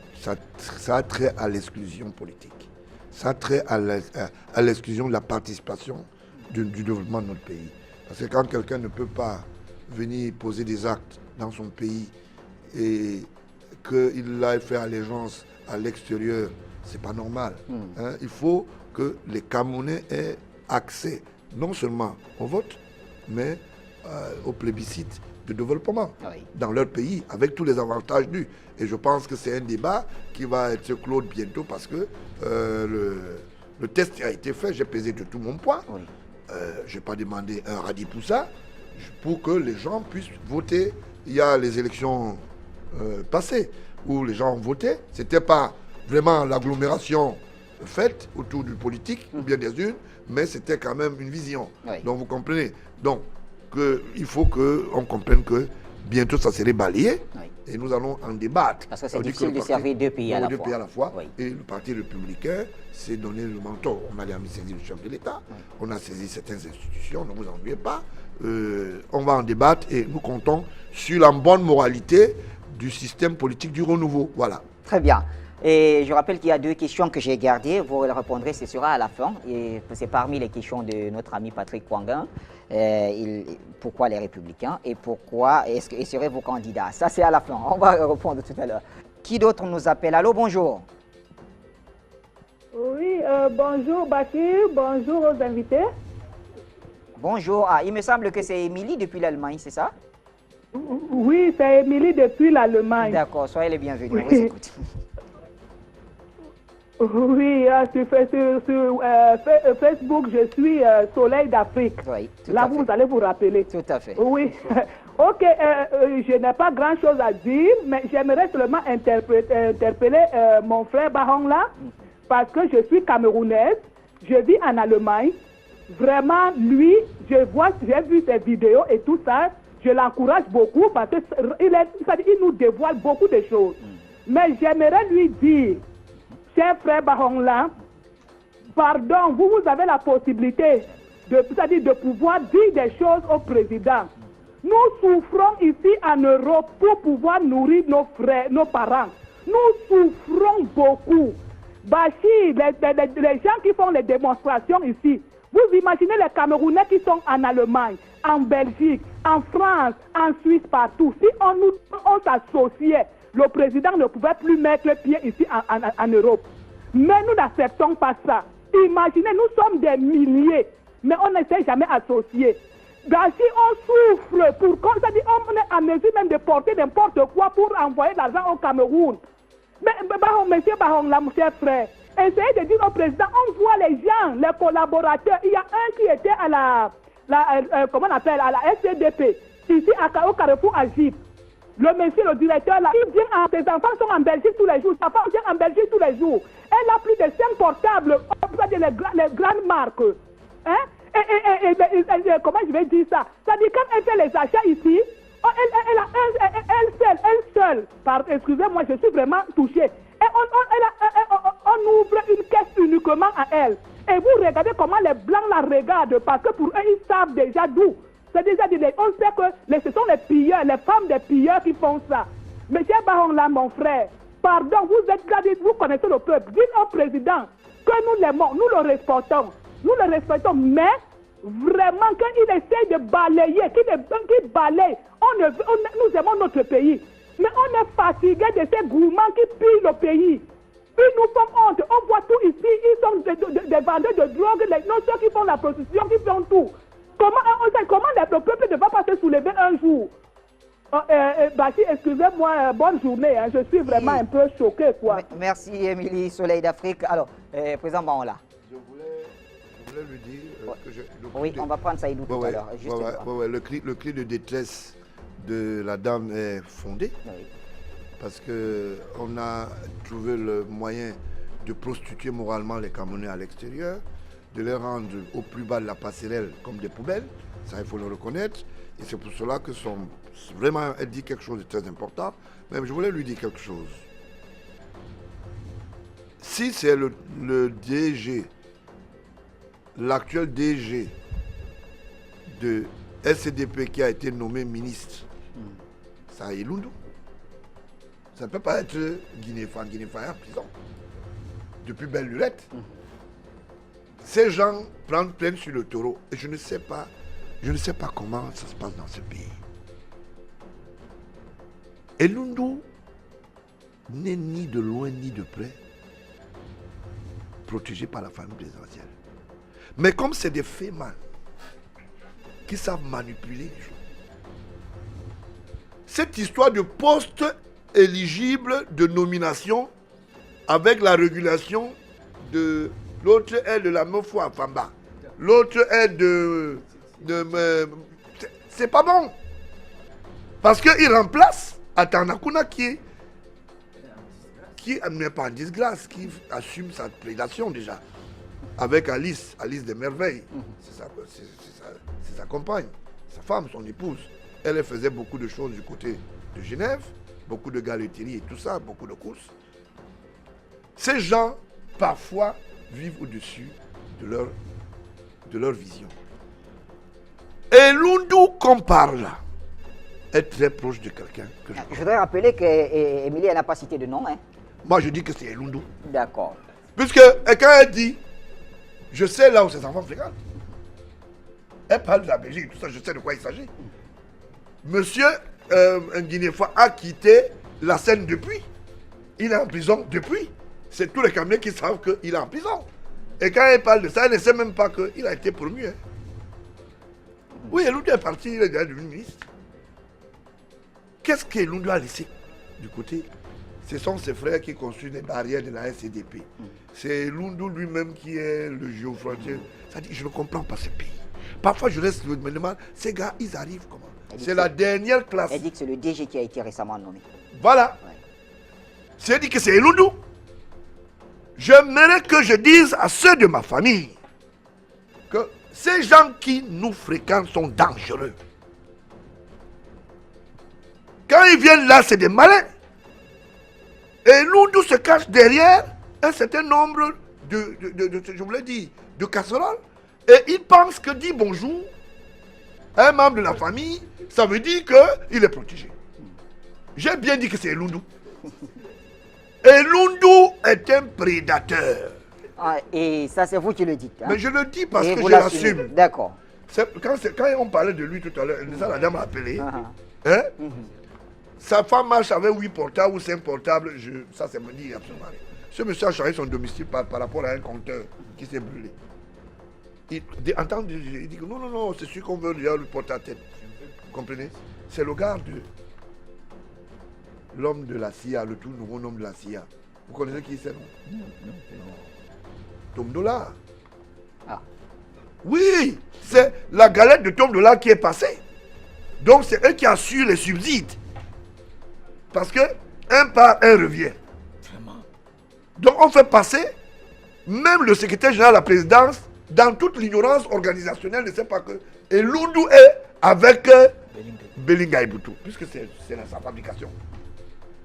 a trait à l'exclusion politique. Ça a trait à l'exclusion de la participation du développement de notre pays. Parce que quand quelqu'un ne peut pas venir poser des actes dans son pays et qu'il aille faire allégeance à l'extérieur, c'est pas normal. Hein? Il faut que les Camerounais aient accès non seulement au vote, mais au plébiscite de développement dans leur pays, avec tous les avantages dus. Et je pense que c'est un débat qui va être clos bientôt parce que le test a été fait, j'ai pesé de tout mon poids. Oui. Je n'ai pas demandé un radis pour ça, pour que les gens puissent voter. Il y a les élections passées où les gens ont voté. Ce n'était pas vraiment l'agglomération faite autour du politique, ou bien des unes, mais c'était quand même une vision. Oui. Donc vous comprenez. Donc, il faut qu'on comprenne que bientôt ça serait balayé et nous allons en débattre. Parce que c'est difficile de servir 2 pays à la fois. Oui. Et le Parti républicain s'est donné le mentor. On a saisi le chef de l'État, on a saisi certaines institutions, ne vous ennuyez pas. On va en débattre et nous comptons sur la bonne moralité du système politique du renouveau. Voilà. Très bien. Et je rappelle qu'il y a 2 questions que j'ai gardées. Vous les répondrez, ce sera à la fin. Et c'est parmi les questions de notre ami Patrick Kwangan. Pourquoi les Républicains et pourquoi seraient vos candidats? Ça, c'est à la fin. On va répondre tout à l'heure. Qui d'autre nous appelle? Allô, bonjour. Oui, bonjour Bachir. Bonjour aux invités. Bonjour. Ah, il me semble que c'est Émilie depuis l'Allemagne, c'est ça? Oui, c'est Émilie depuis l'Allemagne. D'accord, soyez les bienvenus. On vous écoute. Oui, sur Facebook, je suis Soleil d'Afrique. Oui, là, vous allez vous rappeler. Tout à fait. Oui. Ok, je n'ai pas grand-chose à dire, mais j'aimerais seulement interpeller mon frère Bahong là, parce que je suis camerounaise, je vis en Allemagne. Vraiment, lui, j'ai vu ses vidéos et tout ça, je l'encourage beaucoup parce qu'il nous dévoile beaucoup de choses. Mais j'aimerais lui dire, cher frère Bahongla, pardon, vous avez la possibilité de pouvoir dire des choses au président. Nous souffrons ici en Europe pour pouvoir nourrir nos frères, nos parents. Nous souffrons beaucoup. Bachir, les gens qui font les démonstrations ici, vous imaginez les Camerounais qui sont en Allemagne, en Belgique, en France, en Suisse, partout. Si on s'associait, le président ne pouvait plus mettre le pied ici en Europe. Mais nous n'acceptons pas ça. Imaginez, nous sommes des milliers, mais on ne s'est jamais associés. Si on souffre, on est en mesure même de porter n'importe quoi pour envoyer l'argent au Cameroun. Mais, monsieur Bahong, mon cher frère, essayez de dire au président, on voit les gens, les collaborateurs. Il y a un qui était à la SCDP, ici au Carrefour Agip. Le monsieur, le directeur, là, il vient, ses enfants sont en Belgique tous les jours, sa femme vient en Belgique tous les jours. Elle a plus de 5 portables, les grandes marques. Hein? Et comment je vais dire ça? Ça dit quand elle fait les achats ici, elle seule, excusez-moi, je suis vraiment touchée. Et on ouvre une caisse uniquement à elle. Et vous regardez comment les blancs la regardent, parce que pour eux, ils savent déjà d'où. C'est déjà dit, on sait que ce sont les pilleurs, les femmes des pilleurs qui font ça. Monsieur Bahong là, mon frère, Pardon, vous êtes là, vous connaissez le peuple. Dites au président que nous l'aimons, nous le respectons. Nous le respectons, mais vraiment, quand il essaie de balayer, qu'il balaye, nous aimons notre pays. Mais on est fatigué de ces gourmands qui pillent le pays. Ils nous font honte. On voit tout ici. Ils sont des vendeurs de drogue, ceux qui font la prostitution, qui font tout. Comment le peuple ne va pas se soulever un jour? Bachir, excusez-moi, bonne journée. Hein. Je suis vraiment un peu choqué, quoi. Merci, Émilie Soleil d'Afrique. Alors, président Baola. Je voulais lui dire oui, on va prendre Saïdou tout à l'heure. Le cri de détresse de la dame est fondé. Oui. Parce qu'on a trouvé le moyen de prostituer moralement les Camerounais à l'extérieur, de les rendre au plus bas de la passerelle comme des poubelles. Ça, il faut le reconnaître. Et c'est pour cela que vraiment, elle dit quelque chose de très important. Même je voulais lui dire quelque chose. Si c'est le DG, l'actuel DG de SCDP qui a été nommé ministre, ça est Lundu. Ça ne peut pas être Guinée-Fan en prison. Depuis belle lurette. Ces gens prennent plein sur le taureau. Et je ne sais pas comment ça se passe dans ce pays. Et Lundu n'est ni de loin ni de près protégé par la famille présidentielle. Mais comme c'est des fémins qui savent manipuler les gens, cette histoire de poste éligible de nomination avec la régulation de l'autre est de la Mofo à Famba, l'autre est c'est pas bon parce qu'il remplace Atanakuna qui n'est pas en disgrâce, qui assume sa prédation déjà avec Alice des merveilles, c'est sa compagne, sa femme, son épouse. Elle faisait beaucoup de choses du côté de Genève, beaucoup de galetterie et tout ça, beaucoup de courses. Ces gens, parfois, vivent au-dessus de leur vision. Et Lundu, qu'on parle, est très proche de quelqu'un que je connais. Je voudrais rappeler qu'Émilie n'a pas cité de nom. Hein. Moi, je dis que c'est Lundu. D'accord. Puisque quand elle dit, je sais là où ses enfants fréquentent. Elle parle de la Belgique, tout ça, je sais de quoi il s'agit. Monsieur un Guinéen a quitté la scène depuis. Il est en prison depuis. C'est tous les Camerounais qui savent qu'il est en prison. Et quand elle parle de ça, elle ne sait même pas qu'il a été promu. Hein. Oui, Lundu est parti, il est devenu ministre. Qu'est-ce que Lundu a laissé du côté? Ce sont ses frères qui construisent les barrières de la SCDP. C'est Lundu lui-même qui est le géofrontier. Ça dit, je ne comprends pas ce pays. Parfois, je reste me demande, ces gars, ils arrivent comment? C'est la dernière classe. Elle dit que c'est le DG qui a été récemment nommé. Voilà. Ouais. C'est dit que c'est Lundu. J'aimerais que je dise à ceux de ma famille que ces gens qui nous fréquentent sont dangereux. Quand ils viennent là, c'est des malins. Et Lundu se cache derrière un certain nombre je vous l'ai dit, de casseroles. Et ils pensent que dire bonjour à un membre de la famille, ça veut dire qu'il est protégé. J'ai bien dit que c'est Lundu. Et Lundu est un prédateur. Ah, et ça, c'est vous qui le dites. Hein? Mais je le dis parce que je l'assume. D'accord. Quand on parlait de lui tout à l'heure, la dame a appelé. Hein? Sa femme marche avec 8 portables ou 5 portables. Ça me dit absolument rien. Ce monsieur a changé son domicile par rapport à un compteur qui s'est brûlé. Il dit que non, c'est celui qu'on veut déjà le porter à tête. Vous comprenez? C'est le gars de l'homme de la CIA, le tout nouveau homme de la CIA. Vous connaissez qui c'est, non? Non. Tomdola. Ah. Oui, c'est la galette de Tomdola qui est passée. Donc c'est eux qui assurent les subsides. Parce que un part, un revient. Vraiment. Donc on fait passer, même le secrétaire général de la présidence, dans toute l'ignorance organisationnelle, ne sait pas que. Et Lundu est avec Belinga Iboutou, puisque c'est sa fabrication.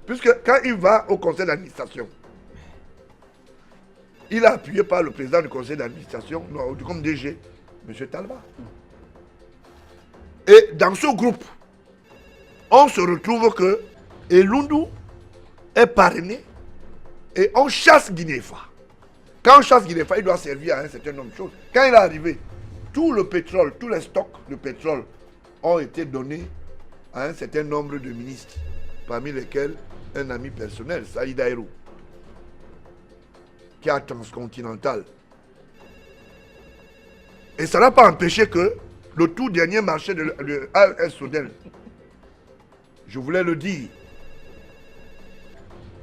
Puisque quand il va au conseil d'administration, il est appuyé par le président du conseil d'administration, comme DG, M. Talba. Et dans ce groupe, on se retrouve que Lundu est parrainé et on chasse Guinée-Fa. Quand on chasse Guinée-Fa, il doit servir à un certain nombre de choses. Quand il est arrivé, tout le pétrole, tous les stocks de pétrole ont été donnés à un certain nombre de ministres, parmi lesquels un ami personnel, Saïd Aïrou, qui a Transcontinental. Et ça n'a pas empêché que le tout dernier marché de AES Sodel, je voulais le dire,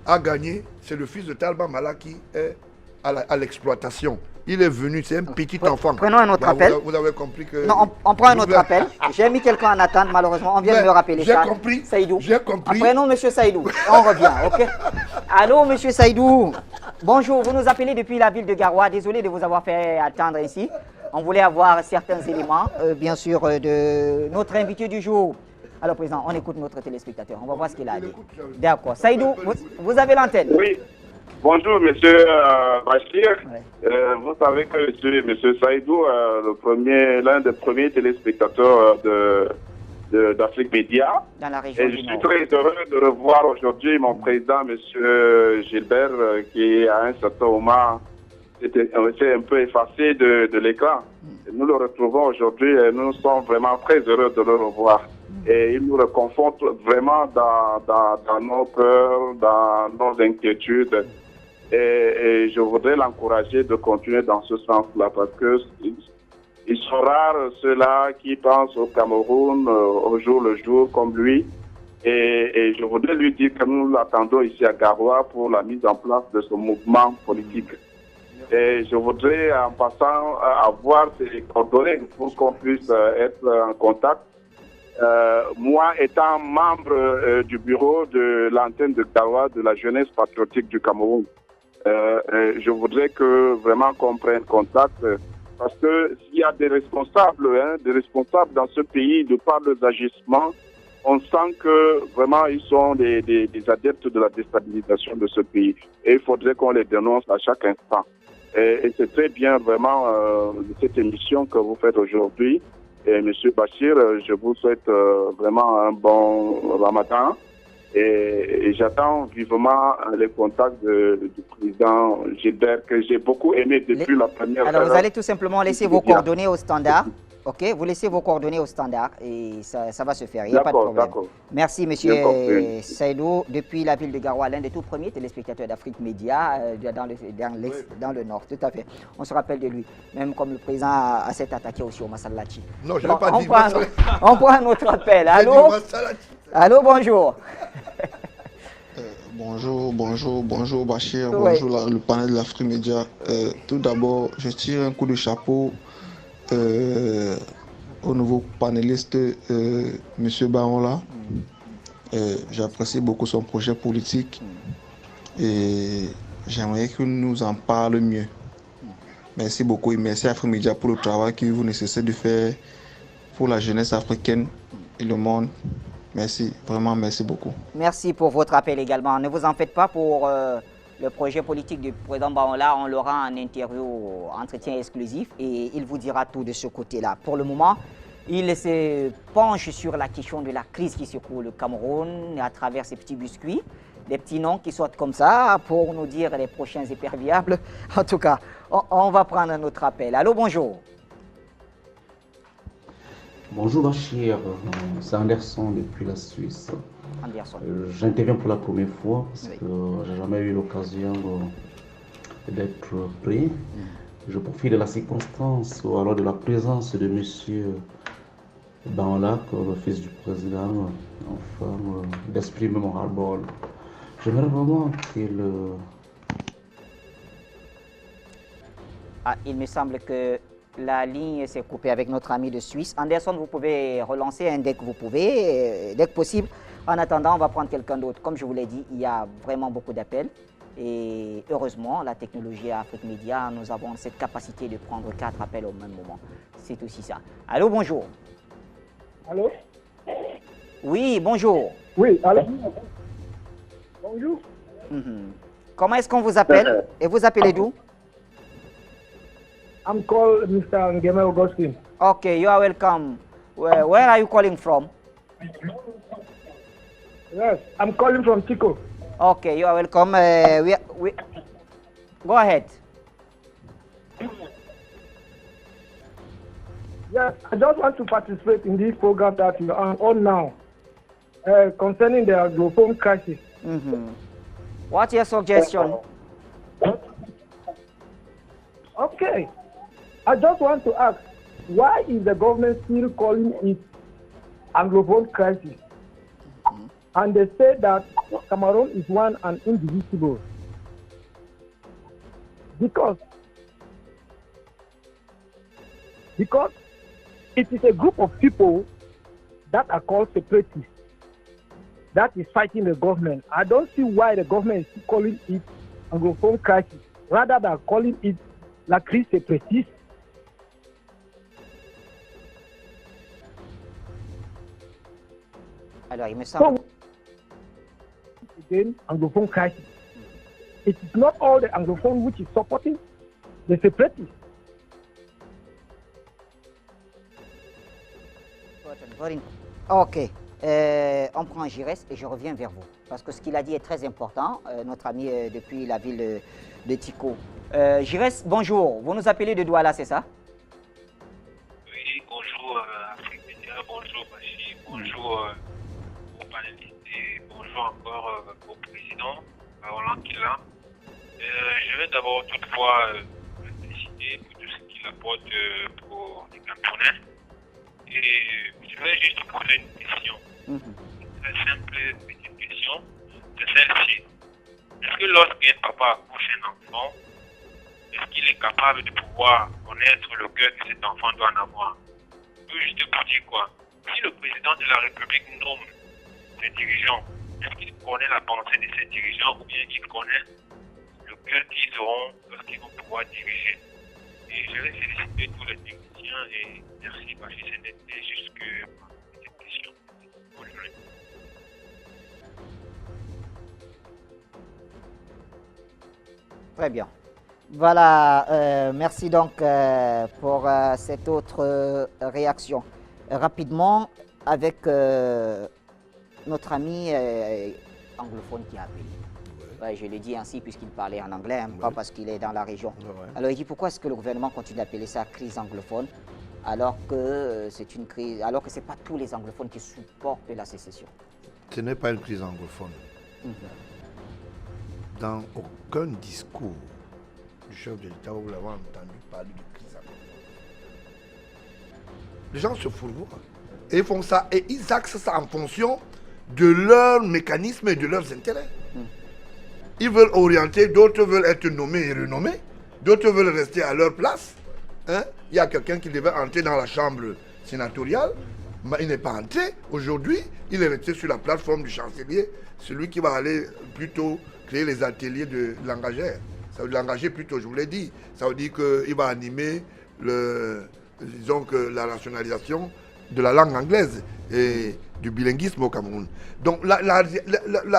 a gagné. C'est le fils de Talba Mala qui est à l'exploitation. Il est venu, c'est un petit enfant. Prenons un autre appel. Vous avez compris que... Non, on prend un autre appel. J'ai mis quelqu'un en attente, malheureusement. On vient de me rappeler. J'ai compris. Saïdou. J'ai compris. Prenons M. Saïdou. On revient, ok? Allô, M. Saïdou. Bonjour, vous nous appelez depuis la ville de Garoua. Désolé de vous avoir fait attendre ici. On voulait avoir certains éléments, bien sûr, de notre invité du jour. Alors, Président, on écoute notre téléspectateur. On va voir ce qu'il a à dire. D'accord. Saïdou, vous avez l'antenne. Oui. Bonjour, monsieur Bachir. Vous savez que monsieur Saïdou, l'un des premiers téléspectateurs d'Afrique Média. Dans la région et je suis très heureux de revoir aujourd'hui mon président, monsieur Gilbert, qui à un certain moment s'est un peu effacé de l'écran. Nous le retrouvons aujourd'hui et nous sommes vraiment très heureux de le revoir. Et il nous reconforte vraiment dans nos peurs, dans nos inquiétudes. Et je voudrais l'encourager de continuer dans ce sens-là parce que ils sont rares ceux-là qui pensent au Cameroun au jour le jour comme lui. Et je voudrais lui dire que nous l'attendons ici à Garoua pour la mise en place de ce mouvement politique. Et je voudrais en passant avoir ses coordonnées pour qu'on puisse être en contact. Moi, étant membre du bureau de l'antenne de Garoua de la jeunesse patriotique du Cameroun, je voudrais que vraiment qu'on prenne contact parce que s'il y a des responsables dans ce pays de par leurs agissements, on sent que vraiment ils sont des adeptes de la déstabilisation de ce pays et il faudrait qu'on les dénonce à chaque instant. Et c'est très bien vraiment cette émission que vous faites aujourd'hui. Et monsieur Bachir, je vous souhaite vraiment un bon Ramadan. Et j'attends vivement les contacts du président Gilbert, que j'ai beaucoup aimé depuis la première. Alors, vous allez tout simplement laisser vos coordonnées au standard. Ok, vous laissez vos coordonnées au standard et ça va se faire. Il n'y a pas de problème. Merci, monsieur Saïdou, depuis la ville de Garoua, l'un des tout premiers téléspectateurs d'Afrique Média dans le nord. Tout à fait. On se rappelle de lui, même comme le président s'est attaqué aussi au Massalachi. Non, je n'ai pas dit on prend un autre appel. Allô? Allô, bonjour. Bonjour Bachir, bonjour le panel de l'Afrique Média. Tout d'abord, je tire un coup de chapeau au nouveau panéliste, M. Baron. J'apprécie beaucoup son projet politique et j'aimerais qu'il nous en parle mieux. Merci beaucoup et merci à Afrique Média pour le travail que vous nécessitez de faire pour la jeunesse africaine et le monde. Merci, vraiment merci beaucoup. Merci pour votre appel également. Ne vous en faites pas pour le projet politique du président Baonla. On l'aura en interview, entretien exclusif et il vous dira tout de ce côté-là. Pour le moment, il se penche sur la question de la crise qui secoue le Cameroun à travers ces petits biscuits, des petits noms qui sortent comme ça pour nous dire les prochains hyperviables. En tout cas, on va prendre un autre appel. Allô, bonjour. Bonjour Bachir, c'est Anderson depuis la Suisse. J'interviens pour la première fois parce que je n'ai jamais eu l'occasion d'être pris. Je profite de la circonstance ou alors de la présence de M. Baonla, le fils du président, enfin, d'exprimer mon ras-le-bol. J'aimerais vraiment qu'il... il me semble que la ligne s'est coupée avec notre ami de Suisse. Anderson, vous pouvez relancer dès que vous pouvez, dès que possible. En attendant, on va prendre quelqu'un d'autre. Comme je vous l'ai dit, il y a vraiment beaucoup d'appels. Et heureusement, la technologie à Afrique Média, nous avons cette capacité de prendre 4 appels au même moment. C'est aussi ça. Allô, bonjour. Allô? Oui, bonjour. Oui, allô? Bonjour. Comment est-ce qu'on vous appelle? Et vous appelez d'où? I'm called Mr. Ngeme Augustine. Okay, you are welcome. Where are you calling from? Yes, I'm calling from Chico. Okay, you are welcome. Go ahead. Yes, I just want to participate in this program that you are on now concerning the Anglophone crisis. What's your suggestion? Okay, I just want to ask, why is the government still calling it Anglophone crisis? And they say that Cameroon is one and indivisible. Because it is a group of people that are called separatists that is fighting the government. I don't see why the government is calling it Anglophone crisis rather than calling it la crise séparatiste. Alors, il me semble... Again, Anglophone crisis. It is not all the Anglophone which is supporting the separatists. Ok, on prend Giresse et je reviens vers vous. Parce que ce qu'il a dit est très important, notre ami depuis la ville de Tiko. Giresse, bonjour, vous nous appelez de Douala, c'est ça? Oui, bonjour Afrique Média, bonjour Bachi, bonjour aux panélistes et bonjour encore au président Hollande qui est là. Je vais d'abord toutefois féliciter pour tout ce qu'il apporte pour les Camerounais. Et je vais juste poser une question. Une très simple petite question. C'est celle-ci. Est-ce que lorsqu'un papa accouche un enfant, est-ce qu'il est capable de pouvoir connaître le cœur que cet enfant doit en avoir? Tout juste pour dire quoi? Si le président de la République nomme ses dirigeants, est-ce qu'il connaît la pensée de ses dirigeants ou bien qu'il connaît le cœur qu'ils auront lorsqu'ils vont pouvoir diriger? Et je vais féliciter tous les techniciens et merci parce que c'était jusque cette question. Bonne journée. Très bien. Voilà, merci donc pour cette autre réaction. Rapidement, avec notre ami anglophone qui a appelé. Ouais, je l'ai dit ainsi puisqu'il parlait en anglais, hein, pas parce qu'il est dans la région. Alors il dit pourquoi est-ce que le gouvernement continue d'appeler ça crise anglophone alors que c'est une crise, alors que ce n'est pas tous les anglophones qui supportent la sécession? Ce n'est pas une crise anglophone. Dans aucun discours du chef de l'État, vous l'avez entendu parler de crise anglophone. Les gens se fourvoient et ils font ça et ils axent ça en fonction de leurs mécanismes et de leurs intérêts. Ils veulent orienter, d'autres veulent être nommés et renommés, d'autres veulent rester à leur place. Hein? Il y a quelqu'un qui devait entrer dans la chambre sénatoriale, mais il n'est pas entré. Aujourd'hui, il est resté sur la plateforme du chancelier, celui qui va aller plutôt créer les ateliers de langagère. Ça veut dire langager plutôt, je vous l'ai dit. Ça veut dire qu'il va animer disons que la rationalisation de la langue anglaise et du bilinguisme au Cameroun. Donc la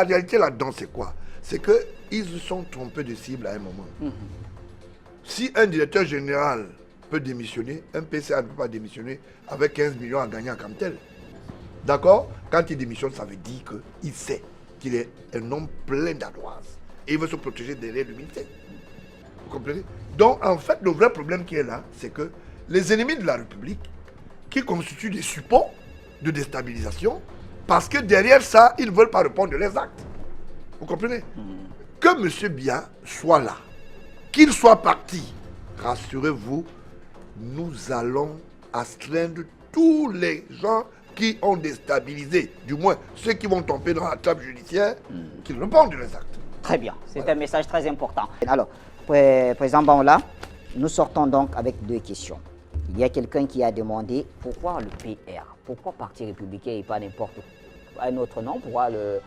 réalité là-dedans, c'est quoi? C'est qu'ils se sont trompés de cible à un moment. Si un directeur général peut démissionner, un PCA ne peut pas démissionner avec 15 millions à gagner à Camtel. D'accord? Quand il démissionne, ça veut dire qu'il sait qu'il est un homme plein d'ardoise. Et il veut se protéger derrière l'humilité. Vous comprenez? Donc, en fait, le vrai problème qui est là, c'est que les ennemis de la République, qui constituent des supports de déstabilisation, parce que derrière ça, ils ne veulent pas répondre de leurs actes. Vous comprenez? Que M. Biya soit là, qu'il soit parti, rassurez-vous, nous allons astreindre tous les gens qui ont déstabilisé, du moins ceux qui vont tomber dans la trappe judiciaire, qu'ils répondent de leurs actes. Très bien, c'est un message très important. Alors, Président Bangola, nous sortons donc avec deux questions. Il y a quelqu'un qui a demandé pourquoi le PR, pourquoi Parti républicain et pas n'importe un autre nom, pourquoi le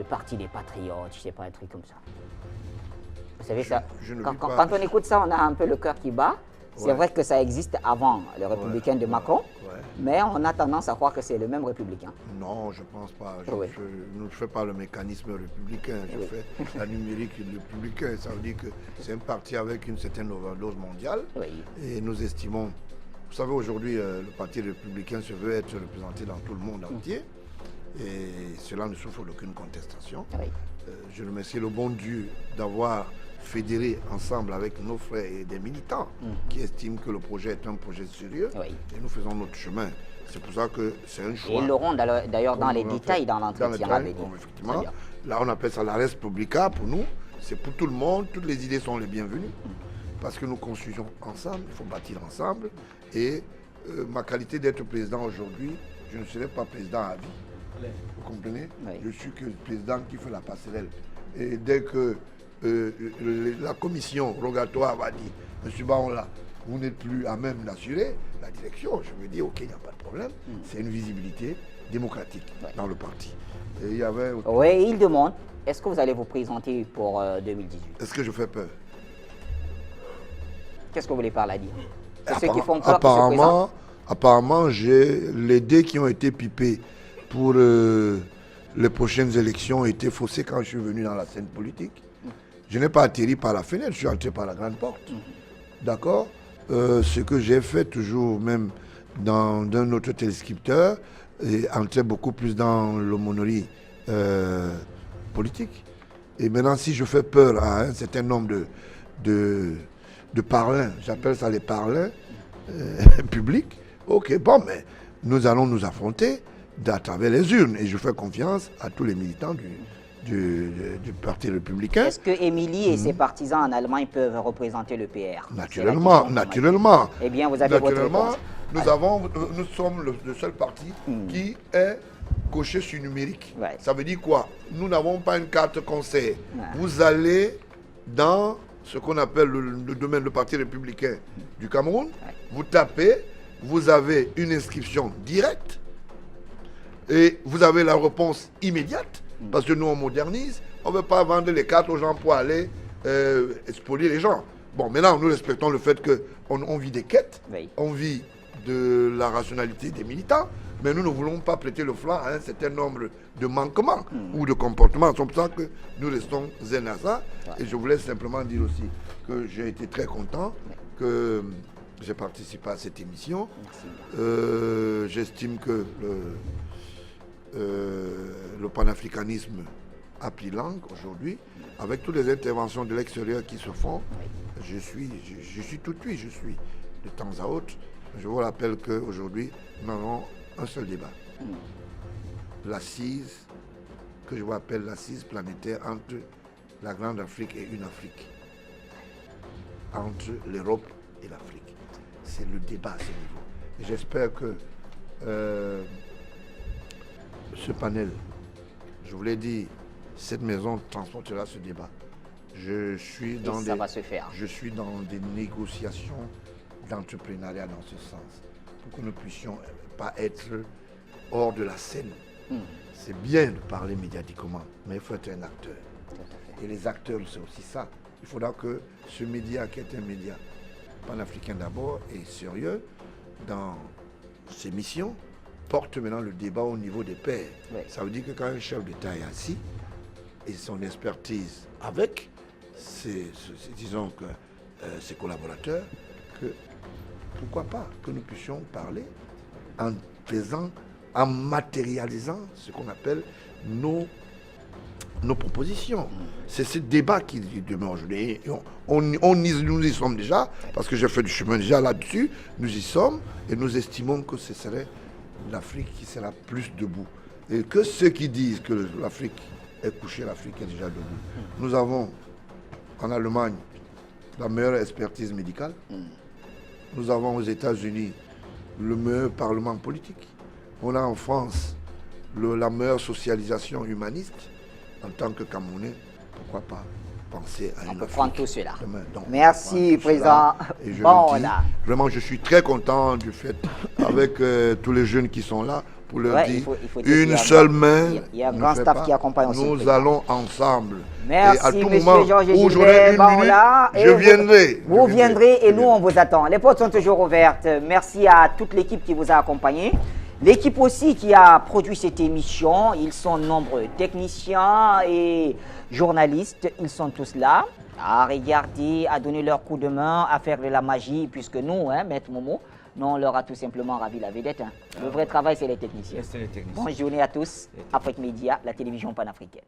Parti des Patriotes, je ne sais pas, un truc comme ça. Vous savez, quand on écoute ça, on a un peu le cœur qui bat. C'est vrai que ça existe avant le républicain de Macron, mais on a tendance à croire que c'est le même républicain. Non, je ne pense pas. Je ne fais pas le mécanisme républicain, je fais la numérique républicain. Ça veut dire que c'est un parti avec une certaine overdose mondiale. Et nous estimons, vous savez, aujourd'hui, le parti républicain se veut être représenté dans tout le monde entier. Et cela ne souffre d'aucune contestation. Oui. Je remercie le bon Dieu d'avoir fédéré ensemble avec nos frères et des militants qui estiment que le projet est un projet sérieux. Oui. Et nous faisons notre chemin. C'est pour ça que c'est un choix. Et ils l'auront d'ailleurs dans les détails dans l'entretien à venir. Effectivement, là on appelle ça la res publica pour nous. C'est pour tout le monde, toutes les idées sont les bienvenues. Parce que nous construisons ensemble, il faut bâtir ensemble. Et ma qualité d'être président aujourd'hui, je ne serai pas président à vie. Vous comprenez? Oui. Je suis que le président qui fait la passerelle. Et dès que la commission rogatoire va dire, M. Baonla, vous n'êtes plus à même d'assurer la direction, je me dis, ok, il n'y a pas de problème. C'est une visibilité démocratique dans le parti. Et il y avait... Oui, il demande, est-ce que vous allez vous présenter pour 2018? Est-ce que je fais peur? Qu'est-ce que vous voulez par là dire? Ceux qui font peur apparemment, j'ai les dés qui ont été pipés pour les prochaines élections ont été faussés quand je suis venu dans la scène politique. Je n'ai pas atterri par la fenêtre, je suis entré par la grande porte. D'accord? Ce que j'ai fait toujours, même d'un autre téléscripteur, et entrer beaucoup plus dans l'aumônerie politique. Et maintenant, si je fais peur à un certain nombre de parlins, j'appelle ça les parlins publics, ok, bon, mais nous allons nous affronter à travers les urnes. Et je fais confiance à tous les militants du Parti républicain. Est-ce que Émilie et ses partisans en Allemagne peuvent représenter le PR? Naturellement, naturellement. Eh bien, vous avez votre réponse. Nous sommes le seul parti qui est coché sur numérique. Ouais. Ça veut dire quoi? Nous n'avons pas une carte conseil. Ouais. Vous allez dans ce qu'on appelle le domaine, le Parti républicain du Cameroun. Ouais. Vous tapez, vous avez une inscription directe et vous avez la réponse immédiate. Parce que nous, on modernise. On ne veut pas vendre les cartes aux gens pour aller spolier les gens. Bon, maintenant, nous respectons le fait qu'on vit des quêtes, on vit de la rationalité des militants, mais nous ne voulons pas prêter le flanc à un certain nombre de manquements ou de comportements. C'est pour ça que nous restons zen à ça. Et je voulais simplement dire aussi que j'ai été très content que j'ai participé à cette émission. J'estime que le panafricanisme a pris langue aujourd'hui. Avec toutes les interventions de l'extérieur qui se font, je suis tout de suite, je suis de temps à autre. Je vous rappelle qu'aujourd'hui, nous avons un seul débat. L'assise, que je vous appelle l'assise planétaire entre la Grande Afrique et une Afrique. Entre l'Europe et l'Afrique. C'est le débat à ce niveau. Et j'espère que ce panel, je vous l'ai dit, cette maison transportera ce débat. Je suis dans des négociations d'entrepreneuriat dans ce sens, pour que nous puissions pas être hors de la scène. C'est bien de parler médiatiquement, mais il faut être un acteur. Et les acteurs, c'est aussi ça. Il faudra que ce média, qui est un média panafricain d'abord, et sérieux dans ses missions, porte maintenant le débat au niveau des pairs. Ça veut dire que quand un chef d'État est assis, et son expertise avec ses collaborateurs, que pourquoi pas que nous puissions parler en matérialisant ce qu'on appelle nos propositions. C'est ce débat qui demeure aujourd'hui. Nous y sommes déjà, parce que j'ai fait du chemin déjà là-dessus, nous y sommes, et nous estimons que ce serait l'Afrique qui sera plus debout. Et que ceux qui disent que l'Afrique est couchée, l'Afrique est déjà debout. Nous avons en Allemagne la meilleure expertise médicale. Nous avons aux États-Unis le meilleur parlement politique. On a en France la meilleure socialisation humaniste. En tant que Camerounais, pourquoi pas penser à une Afrique. Prendre tout cela. Donc, merci, Président. Et je vraiment, je suis très content du fait, avec tous les jeunes qui sont là, pour leur dire, une seule main, il y a un grand staff qui accompagne aussi. Nous allons ensemble. Merci, et à tout Monsieur moment Georges où j'aurai une minute, je viendrai. Vous viendrez et nous, on vous attend. Les portes sont toujours ouvertes. Merci à toute l'équipe qui vous a accompagné. L'équipe aussi qui a produit cette émission, ils sont nombreux, techniciens et journalistes, ils sont tous là à regarder, à donner leur coup de main, à faire de la magie, puisque nous, Maître Momo, nous on leur a tout simplement ravi la vedette. Hein. Le vrai travail, c'est les techniciens. Bonne journée à tous. Afrique Média, la télévision panafricaine.